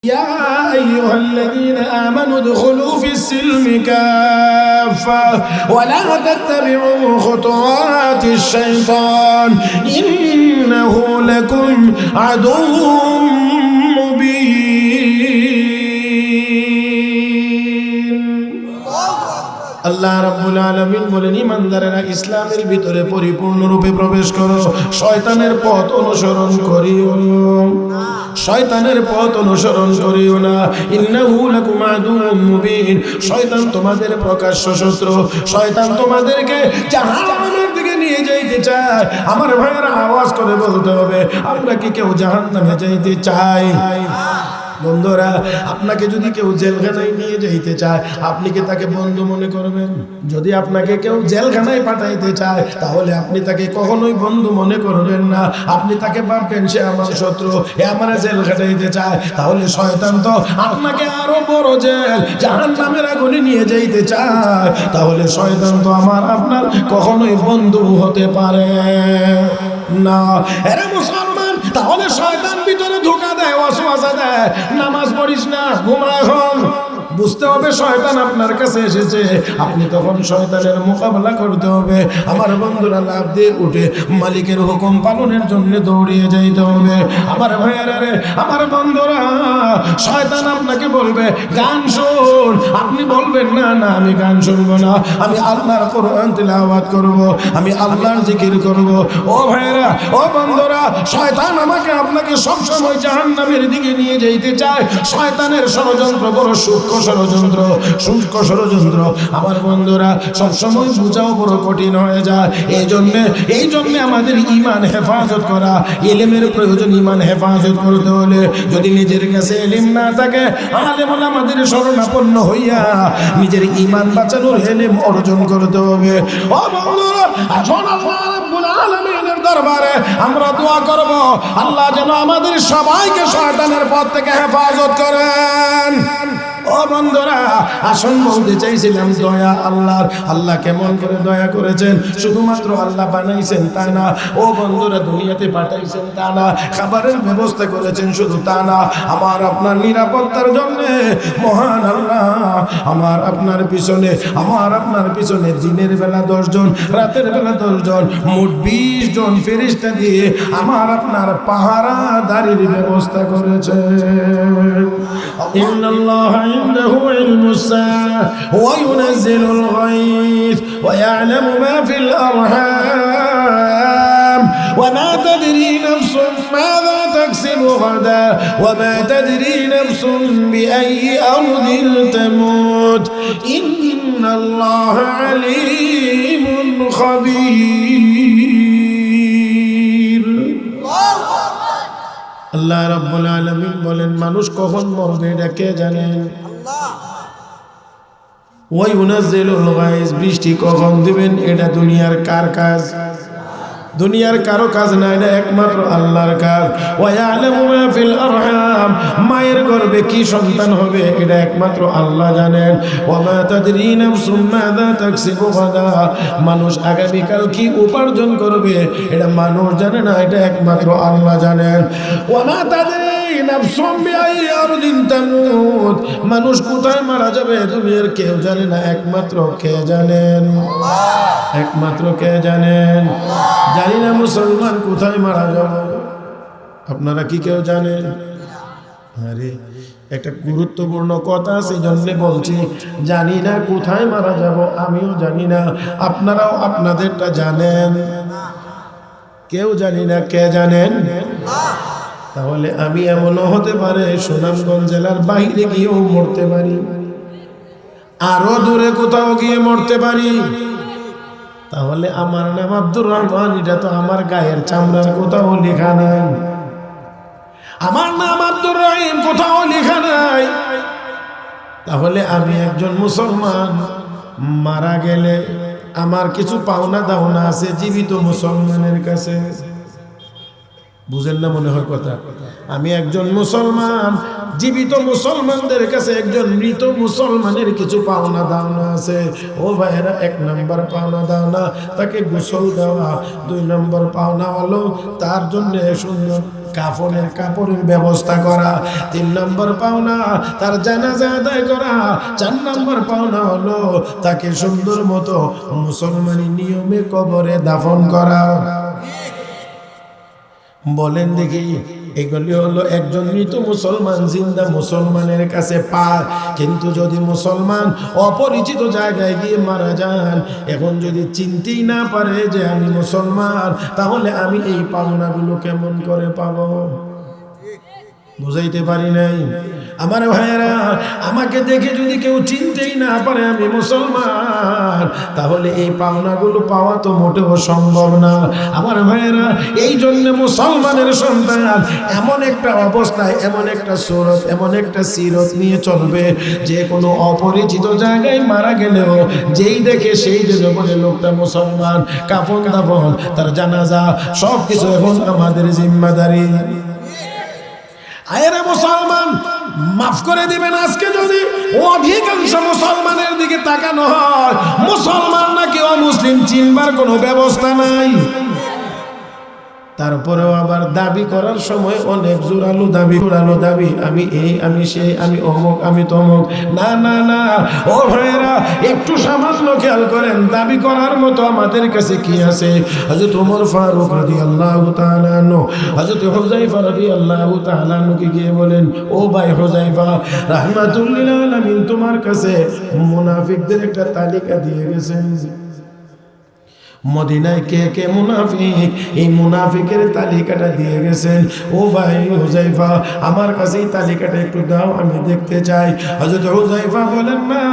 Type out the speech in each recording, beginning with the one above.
يا أيها الذين آمنوا ادخلوا في السلم كافة ولا تتبعوا خطوات الشيطان إنه لكم عدو مبين আল্লাহ রাব্বুল আলামিন বলেন ঈমানদারেরা ইসলামের ভিতরে পরিপূর্ণরূপে প্রবেশ করো, শয়তানের পথ অনুসরণ করিও না, শয়তানের পথ অনুসরণ করিও না। ইন্নাহু লাকুম আদুউম মুবিন, শয়তান তোমাদের প্রকাশ্য শত্রু, শয়তান তোমাদেরকে জাহান্নামের দিকে নিয়ে যাইতে চায়। আমার ভাইয়েরা আওয়াজ করে বলতে হবে, আমরা কি কেউ জাহান্নামে যাইতে চাই? বন্ধুরা, আপনাকে যদি কেউ জেলখানায় নিয়ে যাইতে চায়, আপনি কি তাকে বন্ধু মনে করবেন? যদি আপনাকে কেউ জেলখানায় পাঠাইতে চায়, তাহলে আপনি তাকে কখনোই বন্ধু মনে করবেন না। আপনি তাকে ভাববেন সে আমার শত্রু, এ আমার জেল খাটাইতে চায়। তাহলে শয়তান তো আপনাকে আরো বড় জেল জাহান্নামের আগুনে নিয়ে যাইতে চায়। তাহলে শয়তান তো আমার আপনার কখনোই বন্ধু হতে পারে না। এরা মুসলমান, তাহলে শয়তান ভিতরে ধোঁকা দেয়, ওয়াসওয়াসা দেয়, নামাজ পড়িস না, ঘুমা এখন। বুঝতে হবে শয়তান আপনার কাছে এসেছে, আপনি তখন শয়তানের মোকাবেলা করতে হবে। আমার বন্ধুরা, লাফ দিয়ে উঠে মালিকের হুকুম পালনের জন্য দৌড়িয়ে যাইতে হবে। আমার ভাইয়েরা রে, আমার বন্ধুরা, শয়তান আপনাকে বলবে গান শোন, আপনি বলবেন না না আমি গান শুনবো না, আমি আল্লাহর কোরআন তিলাওয়াত করব, আমি আল্লাহর জিকির করব। ও ভাইয়েরা, ও বন্ধুরা, শয়তান আমাকে আপনাকে সবসময় জাহান্নামের দিকে নিয়ে যাইতে চায়। শয়তানের ষড়যন্ত্র বড় সূক্ষ্ম ষড়যন্ত্র, সূক্ষ্ম ষড়যন্ত্র। আমার বন্ধুরা, সবসময় বোঝাও বড় কঠিন হয়ে যায়। এই জন্য আমাদের ঈমান হেফাজত করা, ইলমের প্রয়োজন। ঈমান হেফাজত করতে হলে যদি নিজের কাছে ইলম না থাকে, আলেম ওলামাদের শরণাপন্ন হইয়া নিজের ঈমান বাঁচানোর ইলম অর্জন করতে হবে। ও বন্ধুরা, এখন আল্লাহ রাব্বুল আলামিনের দরবারে আমরা দোয়া করব, আল্লাহ যেন আমাদের সবাইকে শয়তানের পথ থেকে হেফাজত করেন। ও বন্ধুরা, আসল বলতে চাইছিলাম দয়া আল্লাহর। আল্লাহ কেমন করে দয়া করেছেন, শুধুমাত্র আল্লাহ বানাইছেন তা না। ও বন্ধুরা, দুনিয়াতে পাঠাইছেন তা না, খাবারের ব্যবস্থা করেছেন শুধু তা না। আমার আপনার নিরাপত্তার জন্য মহান আল্লাহ আমার আপনার পিছনে দিনের বেলা 10 জন, রাতের বেলা 10 জন, মোট 20 জন ফেরেশতা দিয়ে আমার আপনার পাহারাদারির ব্যবস্থা করেছেন। ইন্নাল্লাহ عنده علم الساعة وينزل الغيث ويعلم ما في الأرحام وما تدري نفس ماذا تكسب غدا وما تدري نفس بأي أرض تموت إن الله عليم خبير। আল্লাহ রাব্বুল আলামিন বলেন, মানুষ কখন মরবে এটা কে জানেন? ওয়া ইউনাজ্জিলুল গায়স, বৃষ্টি কখন দিবেন এটা দুনিয়ার কার কাজ? দুনিয়ার কারো কাজ না, এটা একমাত্র আল্লাহর কাজ। ওয়া ইয়ালামু মা ফিল আরহাম, মায়ের গর্ভে কি সন্তান হবে এটা একমাত্র আল্লাহ জানেন। ওয়া মা তাদরি নাফসুম মাযা তাকসিবু গাদা, মানুষ আগামীকাল কি উপার্জন করবে এটা মানুষ জানে না, এটা একমাত্র আল্লাহ জানেন। ওয়া মা তাদরি নাফসুম বিআই আরদিন তামুত, মানুষ কোথায় মারা যাবে দুনিয়ার কেউ জানে না, একমাত্র কে জানেন? একমাত্র কে জানেন? জানি না মুসলমান কোথায় মারা যাবে, আপনারা কি কেউ জানেন? আরে একটা গুরুত্বপূর্ণ কথা আছে, জন্য বলছি, জানি না কোথায় মারা যাব, আমিও জানি না, আপনারাও আপনাদেরটা জানেন? কেউ জানি না, কে জানেন? তাহলে আমি এমনও হতে পারে সুনামগঞ্জ জেলার বাইরে গিয়েও মরতে পারি, আরো দূরে কোথাও গিয়ে মরতে পারি। তাহলে আমার নাম আব্দুর রহমান, এটা তো আমার গায়ের চামড়ার কোথাও লেখা নাই। আমার নাম আব্দুর রহিম, কোথাও লেখা নাই। তাহলে আমি একজন মুসলমান, মারা গেলে আমার কিছু পাওনা দাওনা আছে জীবিত মুসলমানের কাছে। বুঝেন না মনে হয় কথা? আমি একজন মুসলমান, জীবিত মুসলমানদের কাছে একজন মৃত মুসলমানের কিছু পাওনা দাওনা আছে। ও ভাইয়েরা, 1 নম্বর পাওনা দাওনা তাকে গোসল দেওয়া, 2 নম্বর পাওনা হলো তার জন্য সুন্দর কাফনের কাপড়ের ব্যবস্থা করা। 3 নম্বর পাওনা তার জানাজা আদায় করা। 4 নম্বর পাওনা হলো তাকে সুন্দর মতো মুসলমানি নিয়মে কবরে দাফন করা। বলেন দেখি, এগুলি হলো একজন মৃত মুসলমান জিন্দা মুসলমানের কাছে পায়। কিন্তু যদি মুসলমান অপরিচিত জায়গায় গিয়ে মারা যান, এখন যদি চিনতেই না পারে যে আমি মুসলমান, তাহলে আমি এই পাওনাগুলো কেমন করে পাবো? বুঝাইতে পারি নাই আমার ভাইয়েরা। আমাকে দেখে যদি কেউ চিনতেই না পারে আমি মুসলমান, তাহলে এই পাওনাগুলো পাওয়া তো মোটেও সম্ভব না আমার ভাইয়েরা। এই জন্য মুসলমানের সন্তান এমন একটা অবস্থায়, এমন একটা সুরত, এমন একটা সিরত নিয়ে চলবে, যে কোনো অপরিচিত জায়গায় মারা গেলেও যেই দেখে সেই যে বলে লোকটা মুসলমান। কাফন দাফন তার জানাজা সব কিছু এখন আমাদের জিম্মাদারি। আয়েরা মুসলমান, মাফ করে দিবেন আজকে যদি অধিকাংশ মুসলমানের দিকে তাকানো হয়, মুসলমান নাকি অমুসলিম চিনবার কোনো ব্যবস্থা নাই। তারপরেও আবার দাবি করার সময় অনেক জোরালো দাবি, আমি এই, আমি সেই, আমি অমুক, আমি তমুক। না না না ও ভাইয়েরা, একটু সামান্য খেয়াল করেন দাবি করার মতো আমাদের কাছে কি আছে। হযরত ওমর ফারুক রাদিয়াল্লাহু তাআলা আনহু হযরত হুযায়ফা রাদিয়াল্লাহু তাআলা আনহুকে গিয়ে বলেন, ও ভাই হুযায়ফা রাহমাতুল লিল আলামিন তোমার কাছে মুনাফিকদের একটা তালিকা দিয়ে গেছেন। মদিনায় কে কে মুনাফিক, এই মুনাফিকের তালিকাটা দিয়ে গেছেন। ও ভাই হুযায়ফা আমার কাছে এই তালিকাটা একটু দাও, আমি দেখতে চাই। হযরত হুযায়ফা বলেন, না,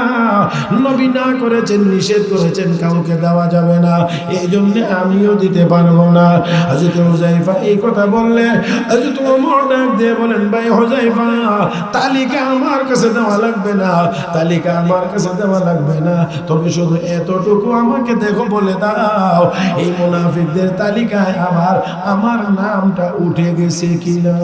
নবী না করেছেন, নিষেধ করেছেন, কাউকে দেওয়া যাবে না, এই জন্য আমিও দিতে পারবো না। হযরত হুযায়ফা এই কথা বললে হযরত ওমর ডাক দিয়ে বলেন, ভাই হুযায়ফা তালিকা আমার কাছে দেওয়া লাগবে না, তালিকা আমার কাছে দেওয়া লাগবে না, তবে শুধু এতটুকু আমাকে দেখো বলে দাও, এই মুনাফিকদের তালিকায় আমার নামটা উঠে গেছে কিনা।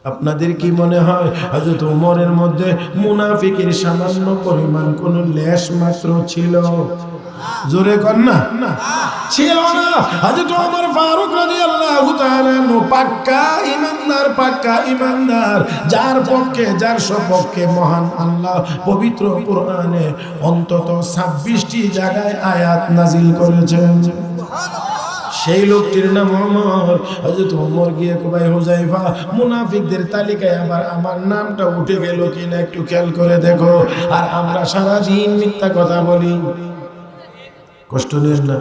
আপনাদের কি মনে হয় হযরত ওমরের মধ্যে মুনাফিকের সামান্য পরিমাণ কোন লেশ মাত্র ছিল? জোরে কর না, ছিল না। হযরত ওমর ফারুক রাদিয়াল্লাহু তাআলা পাক্কা ঈমানদার, যার পক্ষে, যার সপক্ষে মহান আল্লাহ পবিত্র কোরআনে অন্তত 26টি জায়গায় আয়াত নাজিল করেছেন। সেই লোকটির নাম ওমর। হযরত ওমর গিয়ে কয়, হুযায়ফা মুনাফিকদের তালিকায় আবার আমার নামটা উঠে গেল কিনা একটু খেয়াল করে দেখো। আর আমরা সারাদিন মিথ্যা কথা বলি, কষ্ট নেন না,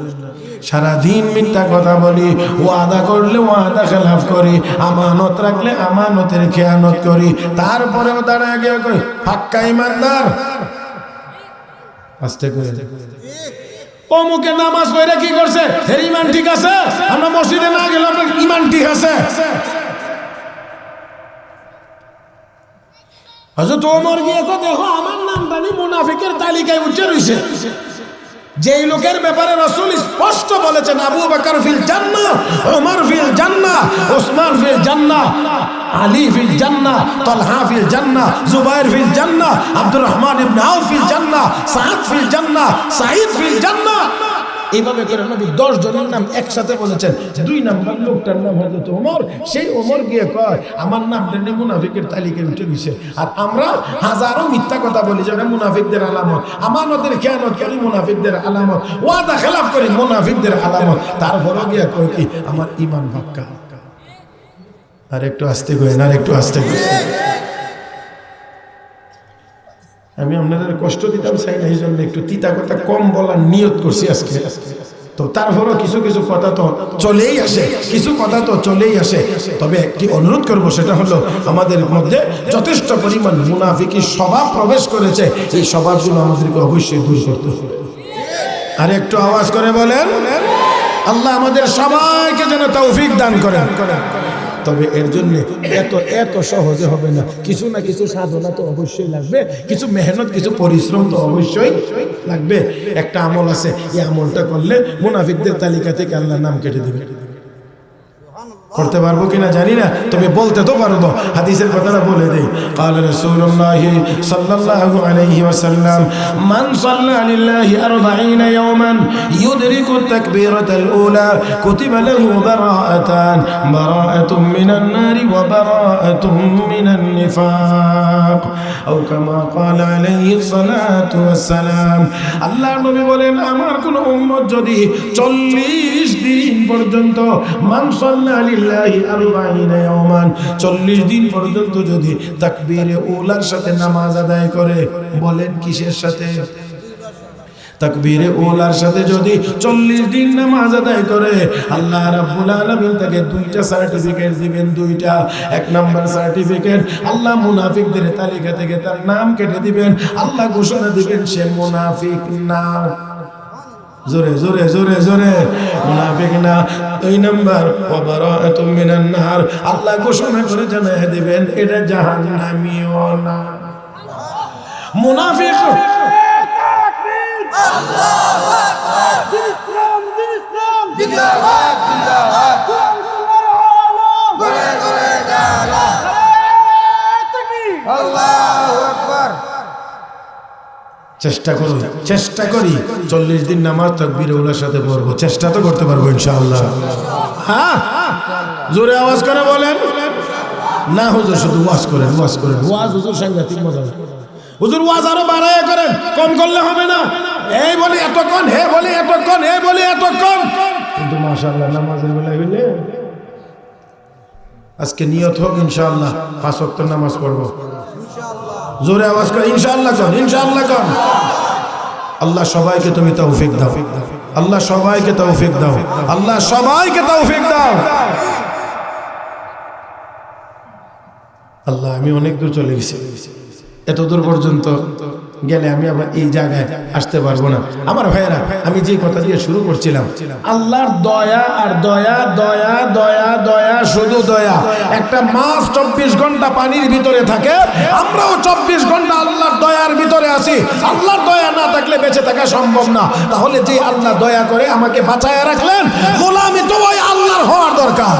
সারাদিন মিথ্যা কথা বলি, ওয়াদা করলে ওয়াদা খেলাফ করি, আমানত রাখলে আমানতের খেয়ানত করি, তারপরেও দাঁড়ায় গিয়ে কই পাক্কা ঈমানদার। আস্তে করে অমুকে নামাজ পড়ে কি করছে, এর ঈমান ঠিক আছে, আমরা মসজিদে না গেলে আপনার ঈমান ঠিক আছে। হযরত ওমর গিয়ে তো দেখো আমার নামটা মুনাফিকের তালিকায় উঠে রইছে। যেই লোকের ব্যাপারে রাসূল স্পষ্ট বলেছেন, আবু বকর ফিল জান্নাহ, ওমর ফিল জান্নাহ, ওসমান ফিল জান্নাহ, আলী ফিল জান্নাহ, তালহা ফিল জান্নাহ, জুবাইর ফিল জান্নাহ, আব্দুর রহমান ইবনে আউফ ফিল জান্নাহ, সাদ ফিল জান্নাহ, সাঈদ ফিল জান্নাহ। এইভাবে করে নবী 10 জনের নাম একসাথে বলেছেন। 2 নম্বর লোকটার নাম হযরত ওমর। সেই ওমর গিয়ে কয় আমার নামটা নিয়ে মুনাফিকের তালিকায় উঠে গেছে। আর আমরা হাজারো মিথ্যা কথা বলি, যেটা মুনাফিকদের আলামত, আমানতের খেয়ানত করি মুনাফিকদের আলামত, ওয়াদা খেলাফ করি মুনাফিকদের আলামত, তারপরে গিয়ে কয় কি আমার ঈমান পাক্কা। আর একটু আস্তে করেন, আর একটু আস্তে করেন। আমি আপনাদের কষ্ট দিতাম চাই না, এই জন্য একটু তিতা কথা কম বলার নিয়ত করছি আজকে। তো তারপরও কিছু কিছু কথা তো চলেই আসে, কিছু কথা তো চলেই আসে। তবে একটি অনুরোধ করবো, সেটা হলো আমাদের মধ্যে যথেষ্ট পরিমাণ মুনাফিকি স্বভাব প্রবেশ করেছে, এই স্বভাবগুলো আমাদেরকে অবশ্যই দূর করতে হবে। আর একটু আওয়াজ করে বলেন, আল্লাহ আমাদের সবাইকে যেন তৌফিক দান করেন। তবে এর জন্য এত সহজে হবে না, কিছু না কিছু সাধনা তো অবশ্যই লাগবে, কিছু মেহনত, কিছু পরিশ্রম তো অবশ্যই লাগবে। একটা আমল আছে, এই আমলটা করলে মুনাফিকদের তালিকা থেকে আল্লাহর নাম কেটে দিবে। করতে পারবো কিনা জানি না, তবে বলতে তো পারবো। হাদিসের কথাটা বলে দেই। قال رسول الله صلى الله عليه وسلم من صلى لله 40 يوما يدرك التكبيرة الأولى كتب له براءتان، براءة من النار وبراءة من النفاق أو كما قال عليه الصلاة والسلام। আল্লাহর নবী বলেন, আমার কোন উম্মত যদি 40 দিন পর্যন্ত মান সাল্লা লিল্লাহি 40 ইয়াওমান 40 দিন পর্যন্ত যদি তাকবীরে উলার সাথে নামাজ আদায় করে, বলেন কিসের সাথে? তাকবীরে উলার সাথে যদি 40 দিন নামাজ আদায় করে, আল্লাহ রাব্বুল আলামিন তাকে দুইটা সার্টিফিকেট দিবেন, দুইটা। এক নাম্বার সার্টিফিকেট, আল্লাহ মুনাফিকদের তালিকা থেকে তার নাম কেটে দিবেন, আল্লাহ ঘোষণা দিবেন সে মুনাফিক না। জোরে জোরে জোরে জোরে, মুনাফিক না। দুই নাম্বার, ওয়া বারাআতুম মিনান নার, আল্লাহ ঘোষণা করে জানায় দিবেন এটা জাহান্নামীও না। মুনাফিক আল্লাহু আকবার, ইসলাম ইসলাম, জিন্দাবাদ জিন্দাবাদ, করে করে জালা, আল্লাহু আকবার। চেষ্টা করি 40 দিন নামাজ তাকবীর উলার সাথে পড়বো। চেষ্টা তো করতে পারবো ইনশাআল্লাহ। হ্যাঁ, জোরে আওয়াজ করে বলেন না হুজুর, শুধু ওয়াজ করেন, ওয়াজ করেন। ওয়াজ হুজুর সাংঘাতিক মজা। হুজুর ওয়াজ আরো বাড়ায় করেন, কম করলে হবে না। এই বলি এতক্ষণ, হে বলি এতক্ষণ, হে বলি এতক্ষণ। কিন্তু মাশাআল্লাহ নামাজের বেলায় হইলে আজকে নিয়ত হোক ইনশাআল্লাহ 5 ওয়াক্ত নামাজ পড়বো। জোরে আওয়াজ করে ইনশাআল্লাহ কোন, ইনশাআল্লাহ কোন। আল্লাহ সবাইকে তুমি তৌফিক দাও, আল্লাহ সবাইকে তৌফিক দাও, আল্লাহ সবাইকে তৌফিক দাও। আল্লাহ, আমি অনেক দূর চলে গেছি, এত দূর পর্যন্ত গেলে আমি আবার এই জায়গায় আসতে পারবো না। আমার ভাইয়েরা, আমি যে কথা দিয়ে শুরু করছিলাম, আল্লাহর দয়া আর দয়া, দয়া দয়া দয়া, শুধু দয়া। একটা মাছ 24 ঘন্টা পানির ভিতরে থাকে, আমরাও 24 ঘন্টা আল্লাহর দয়ার ভিতরে আছি। আল্লাহর দয়া না থাকলে বেঁচে থাকা সম্ভব না। তাহলে যে আল্লাহ দয়া করে আমাকে বাঁচায় রাখলেন, গোলামি তো ওই আল্লাহর হওয়ার দরকার।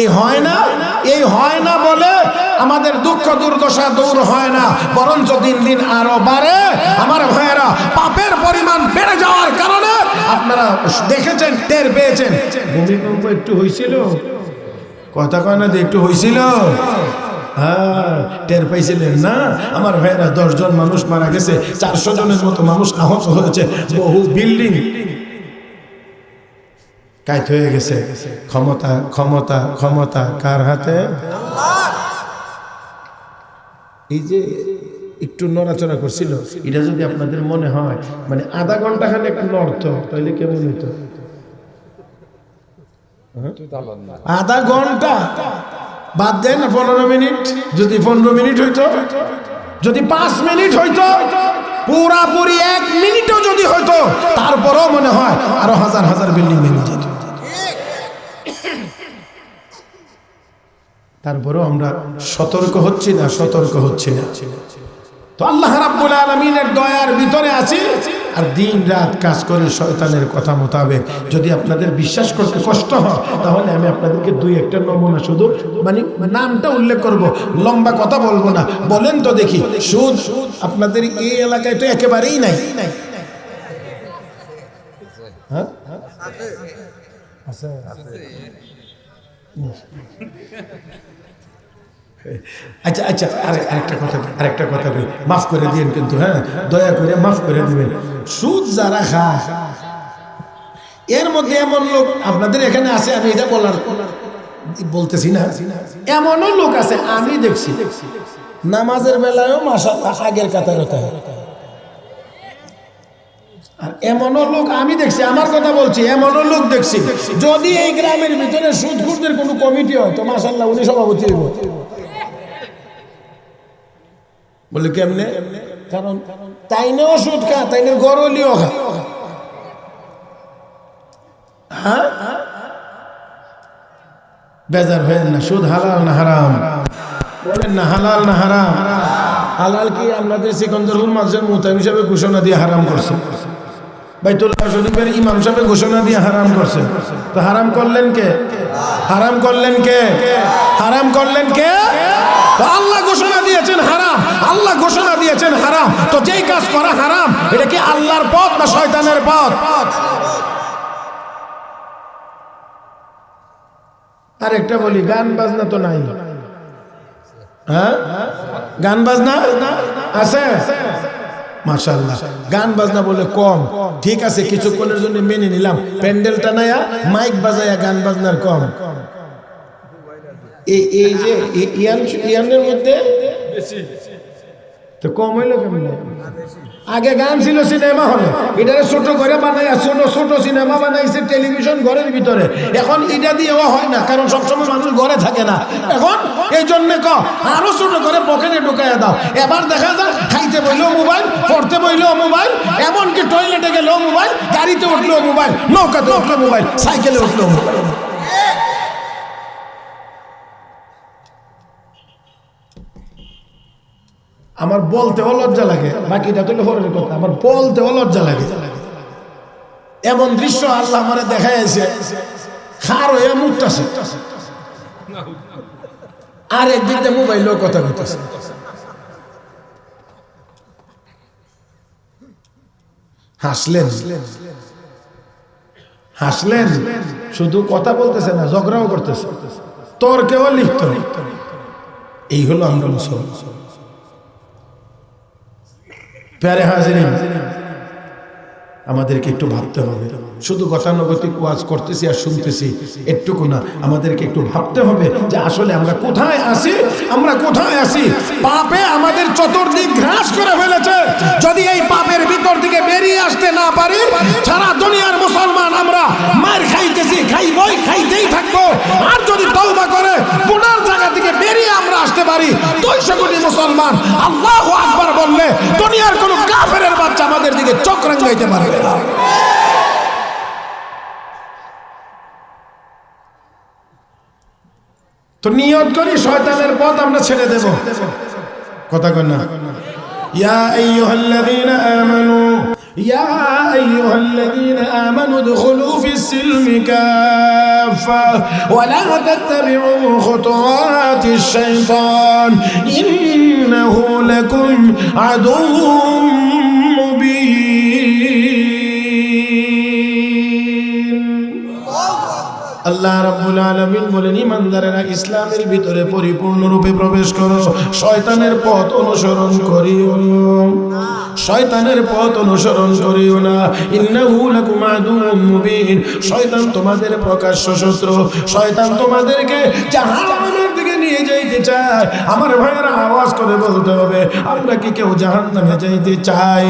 এই হয় না বলে আমাদের দুঃখ দুর্দশা দূর হয় না, বরঞ্চ দিন দিন আরো বাড়ে। আমার ভাইয়েরা, পাপের পরিমাণ বেড়ে যাওয়ার কারণে আপনারা দেখেছেন, টের পেয়েছেন। ভূমিকম্প একটু হয়েছিল, কথা কয় না যে একটু হয়েছিল, হ্যাঁ টের পাইছিলেন না? আমার ভাইয়েরা, 10 জন মানুষ মারা গেছে, 400 জনের মতো মানুষ আহত হয়েছে, বহু বিল্ডিং কায়ত হয়ে গেছে। ক্ষমতা ক্ষমতা ক্ষমতা কার হাতে? এই যে একটু নড়াচড়া করছিল, এটা যদি আপনাদের মনে হয় মানে আধা ঘন্টা খানে একটু নড়তো, তাহলে কেমন হইতো? আধা ঘন্টা বাদ দেয় না, 15 মিনিট। যদি 15 মিনিট হইতো, যদি 5 মিনিট হইতো, পুরাপুরি 1 মিনিটও যদি হইতো, তারপরেও মনে হয় আরো হাজার হাজার বিল্ডিং ভেঙে যেত। তারপরেও আমরা সতর্ক হচ্ছি না। তো আল্লাহ রাব্বুল আলামিনের দয়ার ভিতরে আছি, আর দিন রাত কাজ করে শয়তানের কথা মোতাবেক। যদি আপনাদের বিশ্বাস করতে কষ্ট হয়, তাহলে আমি আপনাদেরকে 2-1টা নমুনা শুধু মানে নামটা উল্লেখ করব, লম্বা কথা বলবো না। বলেন তো দেখি, সুদ আপনাদের এই এলাকায় তো একেবারেই নাই। হ্যাঁ আচ্ছা আচ্ছা, আরেকটা কথা কই, মাফ করে দিন কিন্তু, হ্যাঁ দয়া করে মাফ করে দিবেন। সুদ যারা খায়, এর মধ্যে এমন লোক আপনাদের এখানে আছে, আমি এটা বলতেছি না, এমনও লোক আছে আমি দেখছি নামাজের বেলায়ও মাশাআল্লাহ আগের কাতারে থাকে। আর এমনও লোক আমি দেখছি, আমার কথা বলছি, এমনও লোক দেখছি, যদি এই গ্রামের ভিতরে সুদখোরদের কোনো কমিটি হয় তো মাশাআল্লাহ উনি সভাপতি হইব। বলে কেমনে? কারণ তাইনেও সুদ খা, তাইনে গরলিও খা। হ্যাঁ, বেজার হয়েন না। সুদ হালাল না হারাম? বলেন না, হালাল না হারাম? হালাল কি আপনাদের সিকন্দরপুর মাঝে মুতাহিম হিসাবে ঘোষণা দিয়ে হারাম করছে? বাইতুল্লাহ শরীফের ইমাম সাহেব ঘোষণা দিয়ে হারাম করছে, তো হারাম করলেন কে? হারাম করলেন কে? হারাম করলেন কে? তো আল্লাহ ঘোষণা দিয়েছেন হারাম, আল্লাহ ঘোষণা দিয়েছেন হারাম, তো যেই কাজ করা হারাম এটা কি আল্লাহর পথ না শয়তানের পথ? আর একটা বলি, গান বাজনা তো নাই, হ্যাঁ গান বাজনা আছে মাশাআল্লাহ। গান বাজনা বলে কম, ঠিক আছে কিছুক্ষণের জন্য মেনে নিলাম, প্যান্ডেলটা নাইয়া মাইক বাজায়া গান বাজনার কম। এই যে ইয়ানের মধ্যে তো কম হইলো কেমন? আগে গান ছিল সিনেমা হলে, এটারে ছোট করে বানাইয়া ছোট ছোট সিনেমা বানাইছে টেলিভিশন ঘরের ভিতরে। এখন এটা দিয়েও হয় না, কারণ সবসময় মানুষ ঘরে থাকে না। এখন এই জন্য আরো ছোট করে পকেটে ঢুকাইয়া দাও। এবার দেখা যায় খাইতে বইলেও মোবাইল, পড়তে বইলেও মোবাইল, এমনকি টয়লেটে গেলেও মোবাইল, গাড়িতে উঠলেও মোবাইল, নৌকাতে উঠলেও মোবাইল, সাইকেলে উঠলেও মোবাইল। আমার বলতেও লজ্জা লাগে, বাকিটা তো হরের কথা, আমার বলতেও লজ্জা লাগে। এমন দৃশ্য আল্লাহ আমারে দেখাই আছে, খার হয়ে মুখতাছে আর একদিক দিয়ে মোবাইলেও কথা কইতাছে। হাসলেন হাসলেন, শুধু কথা বলতেছে না, ঝগড়াও করতেছে, তর্কেও লিপ্ত। এই হলো আমরা মুসলমান। প্যারে হাজিরিন, আমাদেরকে একটু ভাবতে হবে। শুধু গতানুগতিক ওয়াজ করতেছি আর শুনতেছি একটুকু না, আমাদেরকে একটু ভাবতে হবে যে আসলে আমরা কোথায় আছি, আমরা কোথায় আছি। পাপে আমাদের চতুর্দিক ঘাস করে ফেলেছে। যদি এই পাপের ভিতর থেকে বেরিয়ে আসতে না পারি, সারা দুনিয়ার মুসলমান আমরা মার খাইতেছি, খাইবই, খাইতেই থাকবো। আর যদি তওবা করে গুনার জায়গা থেকে বেরিয়ে আমরা আসতে পারি, 200 কোটি মুসলমান আল্লাহু আকবার বললে দুনিয়ার কোন কাফেরের বাচ্চা আমাদের দিকে চোখ রাঙাইতে পারবে না। তো নিয়ত করি শয়তানের পথ আমরা ছেড়ে দেব, কথা কই না? ইয়া আইয়ুহাল্লাযীনা আমানু, ইয়া আইয়ুহাল্লাযীনা আমানু দুখুলু ফিস-সিলমি কাফা ওয়া লা তাত্তাবিউ খুতুওয়াতিশ শাইতান ইন্নাহু লাকুম আদুউম মুবিন। আল্লাহ রাব্বুল আলামিন বলেন, ইমানদারেরা ইসলামের ভিতরে পরিপূর্ণরূপে প্রবেশ করো, শয়তানের পথ অনুসরণ করিও না, শয়তানের পথ অনুসরণ করিও না। ইন্নাহু লাকুম আদুউম মুবিন, শয়তান তোমাদের প্রকাশ্য শত্রু, শয়তান তোমাদেরকে জাহান্নামের দিকে নিয়ে যাইতে চায়। আমার ভাইয়েরা আওয়াজ করে বলতে হবে, আমরা কি কেউ জাহান্নামে যাইতে চাই?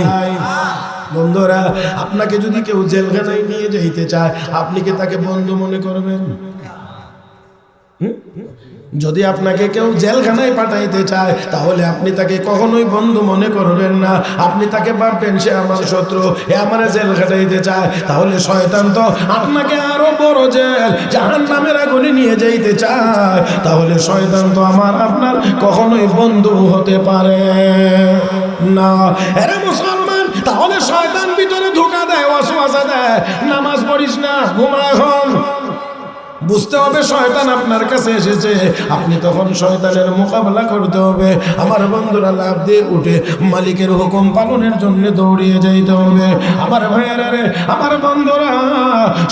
বন্ধুরা, আপনাকে যদি কেউ জেলখানায় নিয়ে যাইতে চায়, আপনি কি তাকে বন্ধু মনে করবেন? যদি আপনাকে কেউ জেলখানায় পাঠাইতে চায়, তাহলে আপনি তাকে কখনোই বন্ধু মনে করবেন না। আপনি তাকে ভাববেন সে আমার শত্রু, এ আমার জেল খাটাইতে চায়। তাহলে শয়তান তো আপনাকে আরো বড় জেল জাহান্নামের আগুনে নিয়ে যাইতে চায়। তাহলে শয়তান তো আমার আপনার কখনোই বন্ধু হতে পারে না। এরা মুসলমান, তাহলে শয়তান ভিতরে ধোঁকা দেয়, ওয়াসওয়াসা দেয়, নামাজ পড়িস না, ঘুমা এখন। বুঝতে হবে শয়তান আপনার কাছে এসেছে, আপনি তখন শয়তানের মোকাবেলা করতে হবে। আমার বন্ধুরা, লাভ দিয়ে উঠে মালিকের হুকুম পালনের জন্য দৌড়িয়ে যাইতে হবে। আমার ভাইয়েরা রে, আমার বন্ধুরা,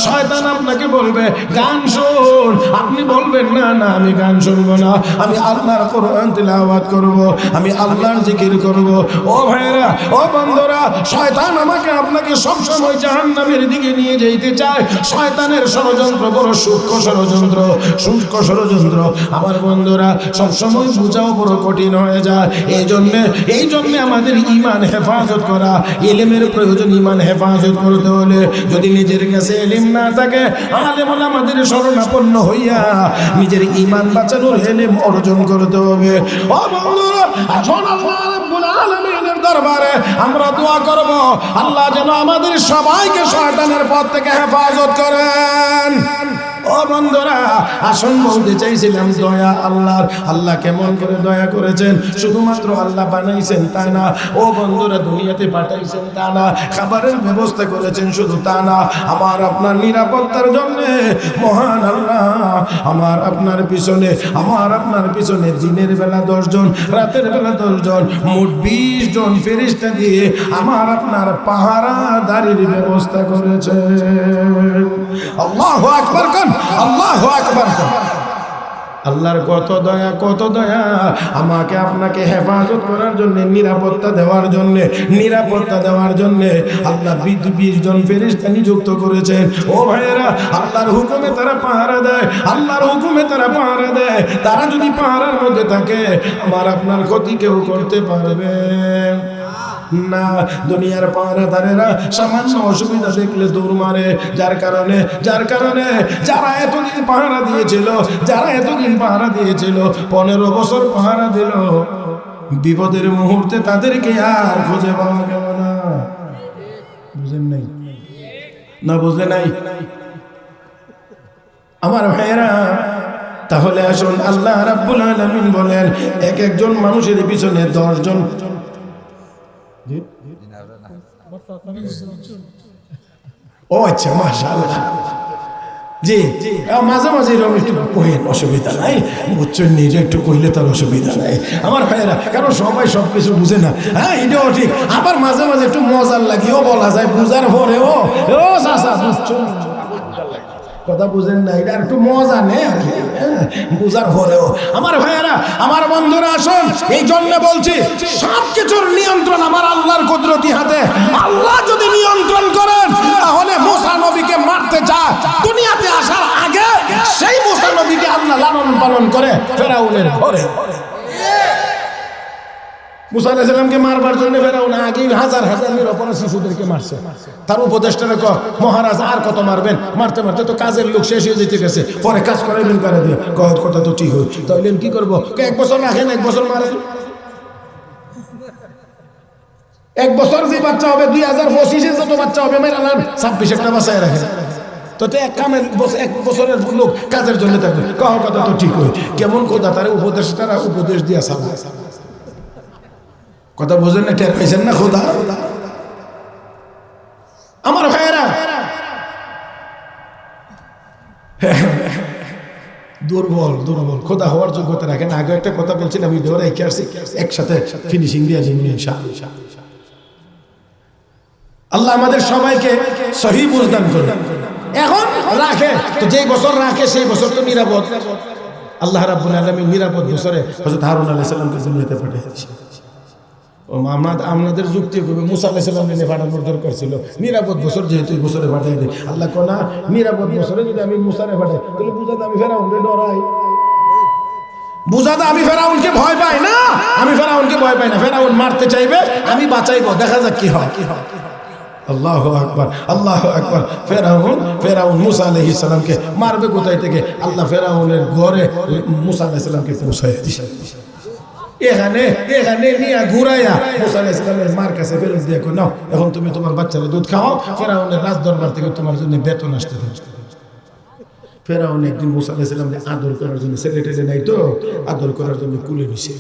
শয়তান আপনাকে বলবে গান শোন, আপনি বলবেন না না আমি গান শুনবো না, আমি আল্লাহর কোরআন তিলাওয়াত করব, আমি আল্লাহর জিকির করব। ও ভাইয়েরা, ও বন্ধুরা, শয়তান আমাকে আপনাকে সবসময় জাহান্নামের দিকে নিয়ে যাইতে চায়। শয়তানের ষড়যন্ত্র বড় সূক্ষ্ম ষড়যন্ত্র, শুষ্ক ষড়যন্ত্র। আমার বন্ধুরা, সবসময় বোঝাও বড় কঠিন হয়ে যায়। এই জন্যে আমাদের ঈমান হেফাজত করা, ইলমের প্রয়োজন। ঈমান হেফাজত করতে হলে যদি নিজের কাছে ইলম না থাকে, আলেম ওলামাদের শরণাপন্ন হইয়া নিজের ঈমান বাঁচানোর ইলম অর্জন করতে হবে। ও বন্ধুরা, এখন আল্লাহ রাব্বুল আলামিনের দরবারে আমরা দোয়া করব, আল্লাহ যেন আমাদের সবাইকে শয়তানের পথ থেকে হেফাজত করেন। ও বন্ধুরা, আসন বলতে চাইছিলাম দয়া আল্লাহর। আল্লাহ কেমন করে দয়া করেছেন, শুধুমাত্র আল্লাহ বানাইছেন তা না, ও বন্ধুরা দুনিয়াতে পাঠাইছেন তা না, খাবারের ব্যবস্থা করেছেন শুধু তা না, আমার আপনার নিরাপত্তার জন্য মহান আল্লাহ আমার আপনার পিছনে দিনের বেলা 10 জন, রাতের বেলা 10 জন, মোট 20 জন ফেরেশতা দিয়ে আমার আপনার পাহারাদারির ব্যবস্থা করেছে। আল্লাহু আকবার কোন, আল্লাহু আকবার কোন। আল্লাহর কত দয়া, কত দয়া, আমাকে আপনাকে হেফাজত করার জন্য, নিরাপত্তা দেওয়ার জন্য আল্লাহ 20 জন ফেরেশতা নিযুক্ত করেছেন। ও ভাইয়েরা, আল্লাহর হুকুমে তারা পাহারা দেয়, তারা যদি পাহারার মধ্যে থাকে আমার আপনার ক্ষতি কেউ করতে পারবে না। দুনিয়ার পাহারাদারেরা সামান্য অসুবিধা দেখলে দৌড় মারে, যার কারণে যারা এতদিন পাহারা দিয়েছিল 15 বছর পাহারা দিল, বিপদের মুহূর্তে তাদেরকে আর খুঁজে পাওয়া গেল না। বুঝেন নাই না? বুঝলে নাই আমার ভাইয়েরা? তাহলে আসুন, আল্লাহ রাব্বুল আলামিন বলেন একজন মানুষের পিছনে 10 জন। ও আচ্ছা, মাশাআল্লাহ। জি, মাঝে মাঝে এরকম একটু কইেন, অসুবিধা নাই, বুঝছেন, নিজে একটু কইলে তার অসুবিধা নাই আমার ভাইয়েরা, কারণ সবাই সবকিছু বুঝে না। হ্যাঁ, এটাও ঠিক। আবার মাঝে মাঝে একটু মজার লাগিও বলা যায়, বুঝার পরেও ও চাচা বুঝছো কথা বুঝেন না, এটা একটু মজা নেই আর কি, বুঝার পরেও। আমার ভাইয়েরা, আমার বন্ধুরা, আসুন, এই জন্য বলছি সবকিছুর নিয়ন্ত্রণ আমার আল্লাহর কুদরতি হাতে। আল্লাহ যদি নিয়ন্ত্রণ করেন, তাহলে মুসা নবীকে মারতে চায়, দুনিয়াতে আসার আগে সেই মুসা নবীকে আল্লাহ লালন পালন করে ফেরাউনের ঘরে। মুসা আলাইহিস সালামকে মারবার জন্য ফেরাউন আগেই হাজার নিরপরাধ শিশুদেরকে মারছে। তার উপদেষ্টারা কয়, মহারাজ আর কত মারবেন, মারতে মারতে তো কাজের লোক শেষ হয়ে যেতে গেছে, পরে কাজ করাইবেন করে দিয়ে। কয় কথা তো ঠিক হয়, তাইলে কি করবো? 1 বছর রাখেন, 1 বছর মারেন। 1 বছর যে বাচ্চা হবে, 2025-এ যত বাচ্চা হবে মেরালান, 26 একটা বাচ্চায় রাখেন, তো 1 বছরের লোক কাজের জন্য থাকবে। কয় কথা তো ঠিক হয়। কেমন কথা? তারা উপদেষ্টারা উপদেশ দিয়া চালায়। কথা বুঝেন না? টের পাইছেন না? খোদা আমার ভাইয়েরা, দুর্বল খোদা হওয়ার যোগ্যতা রাখেন। আগে একটা কথা বলছিলাম, আমি দেওয়ার একসাথে ফিনিশিং দিয়ে যাবেন ইনশাআল্লাহ। আল্লাহ আমাদের সবাইকে সহি বুঝদান করুন। এখন রাখে তো, যেই বছর রাখে সেই বছর তো নিরাপদ। আল্লাহ রাব্বুল আলামিন নিরাপদ বছরে হযরত হারুন আলাইহিস সালামকে দুনিয়াতে পাঠিয়েছে। আমাদের যুক্তি করবে মুসা আলাইহিস সালাম নিয়ে পাঠানোর দরকার ছিল, নিরাপদ বছর যেহেতু এই বছরে পাঠিয়ে দেয়। আল্লাহ কোনা নিরাপদ বছরে যদি আমি মুসারে পাঠাই, তাহলে বুঝাতে আমি ফেরাউনকে ডরাই, বুঝাতে আমি ফেরাউনকে ভয় পাই না। ফেরাউন মারতে চাইবে, আমি বাঁচাইবো, দেখা যাক কি হয়। আল্লাহু আকবার, আল্লাহু আকবার। ফেরাউন মুসা আলাইহিস সালামকে মারবে কোথায় থেকে? আল্লাহ ফেরাউনের ঘরে মুসা আলাইহিস সালামকে পৌঁছায় দিয়েছে। এখানে নিয়ে ঘুরাইয়া মুসা আলাইহিস সালামের মার কাছে ফেরত দিয়ে কই, নাও এখন তুমি তোমার বাচ্চারা দুধ খাও, ফেরাউনের রাজ দরবার থেকে তোমার জন্য বেতন আসতে দেবে। ফেরাউন একদিন মুসা আলাইহিস সালামকে আদর করার জন্য, ছেলেটেলে নাই তো, আদর করার জন্য কুলে নিছে,